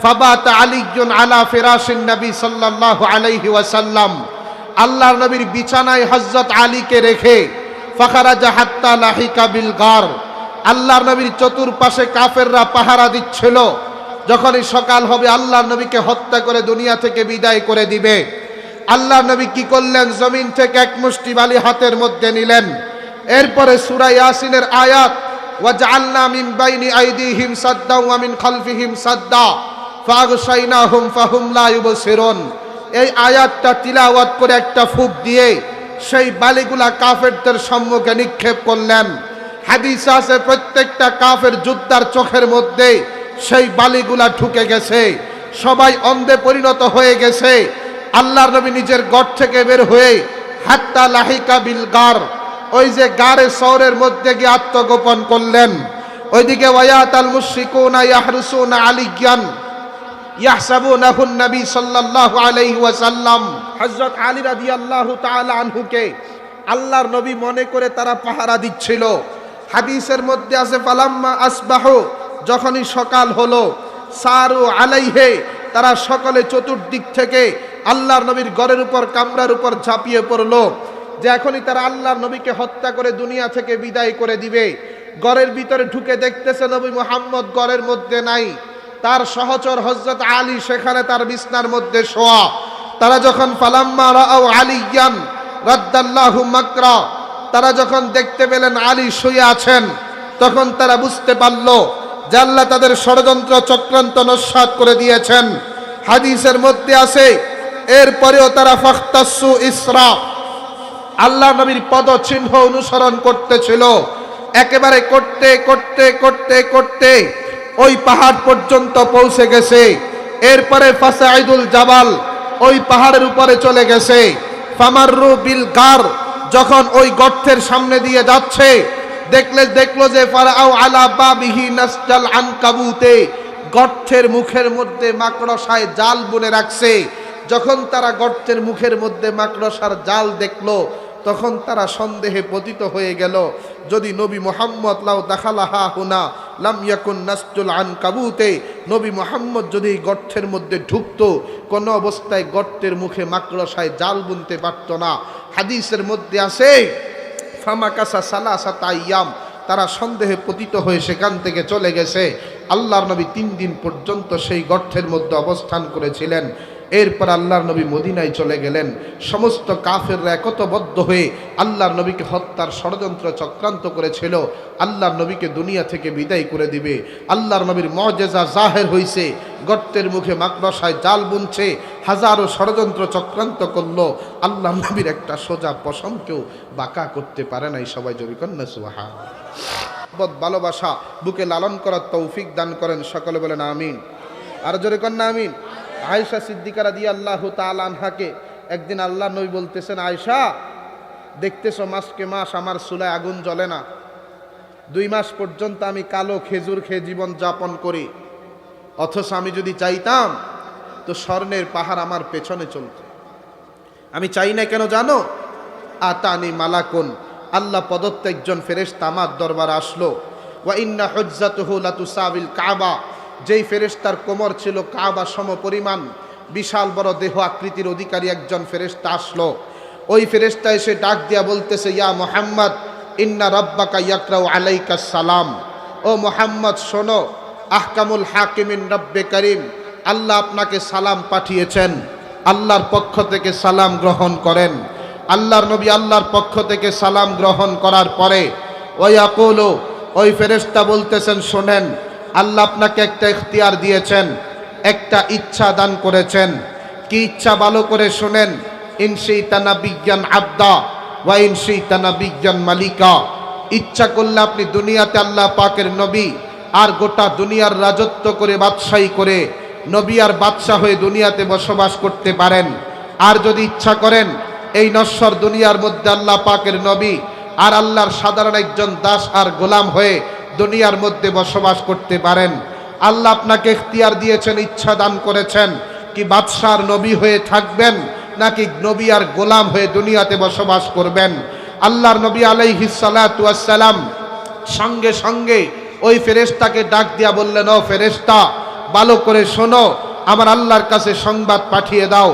ফাবাতা আলিয়্যুন আলা ফিরাশিন নবী সাল্লাল্লাহু আলাইহি ওয়াসাল্লাম, আল্লাহর নবীর বিছানায় হযরত আলীকে রেখে ফাখারাজা হাত্তা লাহিকা বিল গার, আল্লাহর নবীর চতুর্পাশে কাফেররা পাহারা দিচ্ছিল। যখনই সকাল হবে আল্লাহর নবীকে হত্যা করে দুনিয়া থেকে বিদায় করে দিবে। আল্লাহর নবী কি করলেন? জমিন থেকে এক মুষ্টি বালি হাতের মধ্যে নিলেন। এরপরে সূরা ইয়াসিনের আয়াত ওয়াজআলনা মিন বাইনি আইদিহিম সাদ্দা ওয়া মিন খালফিহিম সাদ্দা ফাগশাইনাহুম ফাহুম লা ইউবসিরুন, এই আয়াতটা তিলাওয়াত করে একটা ফুঁক দিয়ে সেই বালিগুলা কাফেরদের সম্মুখে নিক্ষেপ করলেন। হাদিস আছে প্রত্যেকটা কাফের যোদ্ধার চোখের মধ্যে সেই বালিগুলা ঢুকে গেছে, সবাই অন্ধে পরিণত হয়ে গেছে। আল্লাহর নবী নিজের ঘর থেকে বের হয়ে হাত্তা লাহিকা বিল গার, ওই যে গারে শহরের মধ্যে গিয়ে আত্মগোপন করলেন। ওইদিকে ওয়ায়াতাল মুশরিকুনা ইয়াহরুসুনা আলিয়ান ইয়াহসাবুনাহু নবী সাল্লাল্লাহু আলাইহি ওয়াসাল্লাম, হযরত আলী রাদিয়াল্লাহু তাআলা আনহুকে আল্লাহর নবী মনে করে তারা পাহারা দিচ্ছিল। হাদিসের মধ্যে আছে ফালাম্মা আসবাহু, যখনই সকাল হলো, সারু আলাইহে, তারা সকলে চতুর্দিক থেকে আল্লাহর নবীর ঘরের উপর, কামরার উপর ঝাঁপিয়ে পড়লো। যে এখনই তারা আল্লাহর নবীকে হত্যা করে দুনিয়া থেকে বিদায় করে দিবে। ঘরের ভিতরে ঢুকে দেখতেছে নবী মুহাম্মদ ঘরের মধ্যে নাই, তার সহচর হযরত আলী সেখানে তার বিছনার মধ্যে শোয়া। তারা যখন ফালাম্মা রাআউ আলিয়ান রাদ্দাল্লাহু মাকরা, তারা যখন দেখতে পেলেন আলী শুয়ে আছেন, তখন তারা বুঝতে পারল যে আল্লাহ তাদের ষড়যন্ত্র চক্রান্ত নস্যাৎ করে দিয়েছেন। হাদিসের মধ্যে আছে এরপরেও তারা ফাখতাসু ইসরা, আল্লাহ নবীর পদচিহ্ন অনুসরণ করতেছিল। একেবারে করতে করতে করতে করতে ওই পাহাড় পর্যন্ত পৌঁছে গেছে। এরপরে ফাসাইদুল জাবাল, ওই পাহাড়ের উপরে চলে গেছে। ফামাররু বিল গার, যখন ওই গর্তের সামনে দিয়ে যাচ্ছে, দেখলো যে ফারাউ আলা বাবিহি নাসজাল আনকাবুতে, গর্তের মুখের মধ্যে মাকড়সায় জাল বুনে রাখছে। যখন তারা গর্তের মুখের মধ্যে মাকড়সার জাল দেখলো, তখন তারা সন্দেহে পতিত হয়ে গেল, যদি নবী মুহাম্মদ লাউ দাখালাহা হুনা লাম ইয়াকুন নাসজুল আনকাবুতে, নবী মুহাম্মদ যদি গর্তের মধ্যে ঢুকতো, কোনো অবস্থায় গর্তের মুখে মাকড়সায় জাল বুনতে পারতো না। হাদিসের মধ্যে আছে ফামাকাসা সালাসাতা আইয়াম, তারা সন্দেহে পতিত হয়ে সেখান থেকে চলে গেছে। আল্লাহর নবী 3 দিন পর্যন্ত সেই গর্তের মধ্যে অবস্থান করেছিলেন। এরপর আল্লাহর নবী মদিনায় চলে গেলেন। সমস্ত কাফেররা একতাবদ্ধ হয়ে আল্লাহর নবীকে হত্যার ষড়যন্ত্র চক্রান্ত করেছিল, আল্লাহর নবীকে দুনিয়া থেকে বিদায় করে দিবে। আল্লাহর নবীর মুজিজা জাহের হইছে, গর্তের মুখে মাকড়সায় জাল বুনছে, হাজারো ষড়যন্ত্র চক্রান্ত করলো, আল্লাহর নবীর একটা সোজা পশমকেও বাঁকা করতে পারে নাই। সবাই জোরে কন্যা সুবহান। ভালোবাসা বুকে লালন করার তৌফিক দান করেন, সকলে বলেন আমিন। আর জোরে কন্যা আমিন। আয়েশা সিদ্দিকা রাদিয়াল্লাহু তাআলা আনহাকে একদিন আল্লাহ নবী বলতেছেন, আয়েশা দেখতেছো মাসকে মাস আমার চুলায় আগুন জ্বলে না, 2 মাস পর্যন্ত আমি কালো খেজুর খেয়ে জীবন যাপন করি, অথচ আমি যদি চাইতাম তো স্বর্ণের পাহাড় আমার পেছনে চলত। আমি চাই না কেন জানো? আতানি মালাকুন, আল্লাহ প্রদত্ত একজন ফেরেশতা আমার দরবারে আসলো। ওয়া ইন্না হুজ্জাতুহু লাতুসাবিল কাবা, যেই ফেরেশতার কোমর ছিল কাবা সম পরিমাণ, বিশাল বড় দেহ আকৃতির অধিকারী একজন ফেরেশতা আসলো। ওই ফেরেশতা এসে ডাক দিয়া বলতেছে, ইয়া মুহাম্মদ ইন্না রাব্বাকা ইয়াকরাউ আলাইকাস সালাম, ও মুহাম্মদ শোনো, আহকামুল হাকিমিন রব্বে করিম, আল্লাহ আপনাকে সালাম পাঠিয়েছেন, আল্লাহর পক্ষ থেকে সালাম গ্রহণ করেন। আল্লাহর নবী আল্লাহর পক্ষ থেকে সালাম গ্রহণ করার পরে ওয়াকুলু, ওই ফেরেশতা বলতেছেন, শোনেন, আল্লাহ আপনাকে একটা ইখতিয়ার দিয়েছেন, একটা ইচ্ছা দান করেছেন। কি ইচ্ছা? ভালো করে শোনেন। ইনশিতা নাবিয়্যান আবদা ওয়া ইনশিতা নাবিয়্যান মালিকা, ইচ্ছা করলে আপনি দুনিয়াতে আল্লাহ পাকের নবী আর গোটা দুনিয়ার রাজত্ব করে বাদশাহী করে নবী আর বাদশাহ হয়ে দুনিয়াতে বসবাস করতে পারেন। আর যদি ইচ্ছা করেন এই নশ্বর দুনিয়ার মধ্যে আল্লাহ পাকের নবী আর আল্লাহর সাধারণ একজন দাস আর গোলাম হয়ে দুনিয়ার মধ্যে বসবাস করতে পারেন। আল্লাহ আপনাকে ইখতিয়ার দিয়েছেন, ইচ্ছা দান করেছেন, কি বাদশার নবী হয়ে থাকবেন নাকি নবী আর গোলাম হয়ে দুনিয়াতে বসবাস করবেন। আল্লাহর নবী আলাইহিস সালাতু ওয়াস সালাম সঙ্গে সঙ্গে ওই ফেরেশতাকে ডাক দিয়া বললেন, ও ফেরেশতা, ভালো করে শোনো, আমার আল্লাহর কাছে সংবাদ পাঠিয়ে দাও,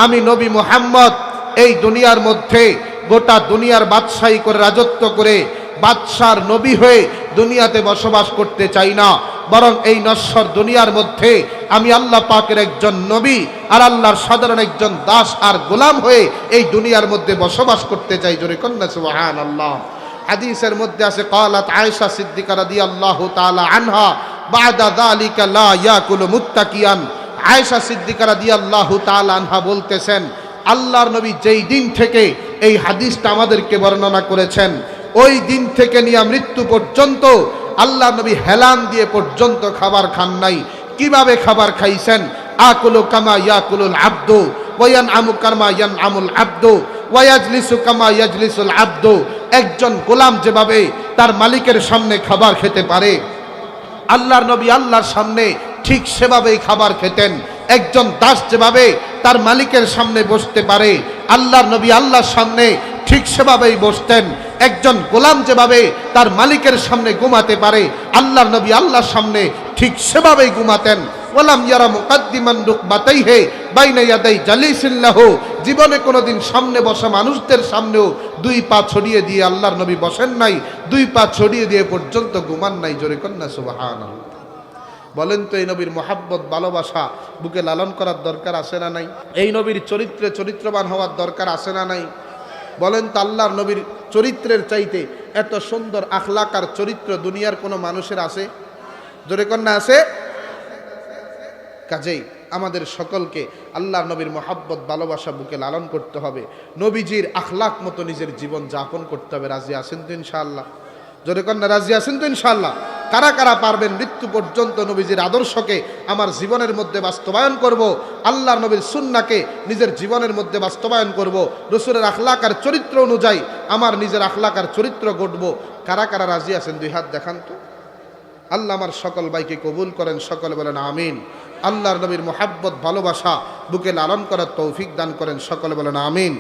আমি নবী মুহাম্মদ এই দুনিয়ার মধ্যে গোটা দুনিয়ার বাদশাহী করে রাজত্ব করে বাদশার নবী হয়ে দুনিয়াতে বসবাস করতে চাই না, বরং এই নশ্বর দুনিয়ার মধ্যে আমি আল্লাহ পাকের একজন নবী আর আল্লাহর সাধারণ একজন দাস আর গোলাম হয়ে এই দুনিয়ার মধ্যে বসবাস করতে চাই। জোরে কন্যা সুবহানাল্লাহ। হাদিসের মধ্যে আছে, ক্বালাত আয়েশা সিদ্দিকা রাদিয়াল্লাহু তাআলা আনহা বাদা যালিকা লা ইয়াকুলু মুত্তাকিয়ান, আয়েশা সিদ্দিকা রাদিয়াল্লাহু তাআলা আনহা বলতেছেন, আল্লাহর নবী যেই দিন থেকে এই হাদিসটা আমাদেরকে বর্ণনা করেছেন, ওই দিন থেকে নিয়ে মৃত্যু পর্যন্ত আল্লাহর নবী হেলান দিয়ে পর্যন্ত খাবার খান নাই। কিভাবে খাবার খাইছেন? আকুলু কামা ইয়াকুলুল আবদু ওয়া ইয়ানআমু কামা ইয়ানআমুল আবদু ওয়া ইয়াজলিসু কামা ইয়াজলিসুল আবদু, একজন গোলাম যেভাবে তার মালিকের সামনে খাবার খেতে পারে, আল্লাহর নবী আল্লাহর সামনে ঠিক সেভাবেই খাবার খেতেন। একজন দাস যেভাবে তার মালিকের সামনে বসতে পারে, আল্লাহর নবী আল্লাহর সামনে ঠিক সেভাবেই বসতেন। একজন গোলাম যেভাবে তার মালিকের সামনে ঘুমাতে পারে, আল্লাহর নবী আল্লাহর সামনে ঠিক সেভাবেই ঘুমাতেন। ওয়ালাম ইয়ারা মুকাদ্দিমান রুকবাতাইহি বাইনা ইয়াদাই জালিসিল্লাহু, জীবনে কোনোদিন সামনে বসা মানুষদের সামনেও দুই পা ছড়িয়ে দিয়ে আল্লাহর নবী বসেন নাই, দুই পা ছড়িয়ে দিয়ে পর্যন্ত ঘুমান নাই। জোরে কন্যা সুবহানাল্লাহ। বলেন তো এই নবীর মহাব্বত ভালোবাসা বুকে লালন করার দরকার আছে না নাই? এই নবীর চরিত্রে চরিত্রবান হওয়ার দরকার আছে না নাই? বলেন তো আল্লাহর নবীর চরিত্রের চাইতে এত সুন্দর আখলাক আর চরিত্র দুনিয়ার কোনো মানুষের আছে? জোরে কন্যা আছে? কাজেই আমাদের সকলকে আল্লাহর নবীর মহাব্বত ভালোবাসা বুকে লালন করতে হবে, নবীজির আখলাক মতো নিজের জীবন যাপন করতে হবে। রাজি আছেন তো ইনশাআল্লাহ? জোরে কন্যা রাজি আছেন তো ইনশাআল্লাহ? কারা কারা পারবেন মৃত্যু পর্যন্ত নবীজির আদর্শকে আমার জীবনের মধ্যে বাস্তবায়ন করব, আল্লাহর নবীর সুন্নাহকে নিজের জীবনের মধ্যে বাস্তবায়ন করব, রাসূলের আখলাক আর চরিত্র অনুযায়ী আমার নিজের আখলাক আর চরিত্র গড়ব? কারা কারা রাজি আছেন দুই হাত দেখান তো। আল্লাহ আমার সকল ভাইকে কবুল করেন, সকলে বলেন আমিন। আল্লাহর নবীর মুহাব্বত ভালোবাসা বুকে লালন করার তৌফিক দান করেন, সকলে বলেন আমিন।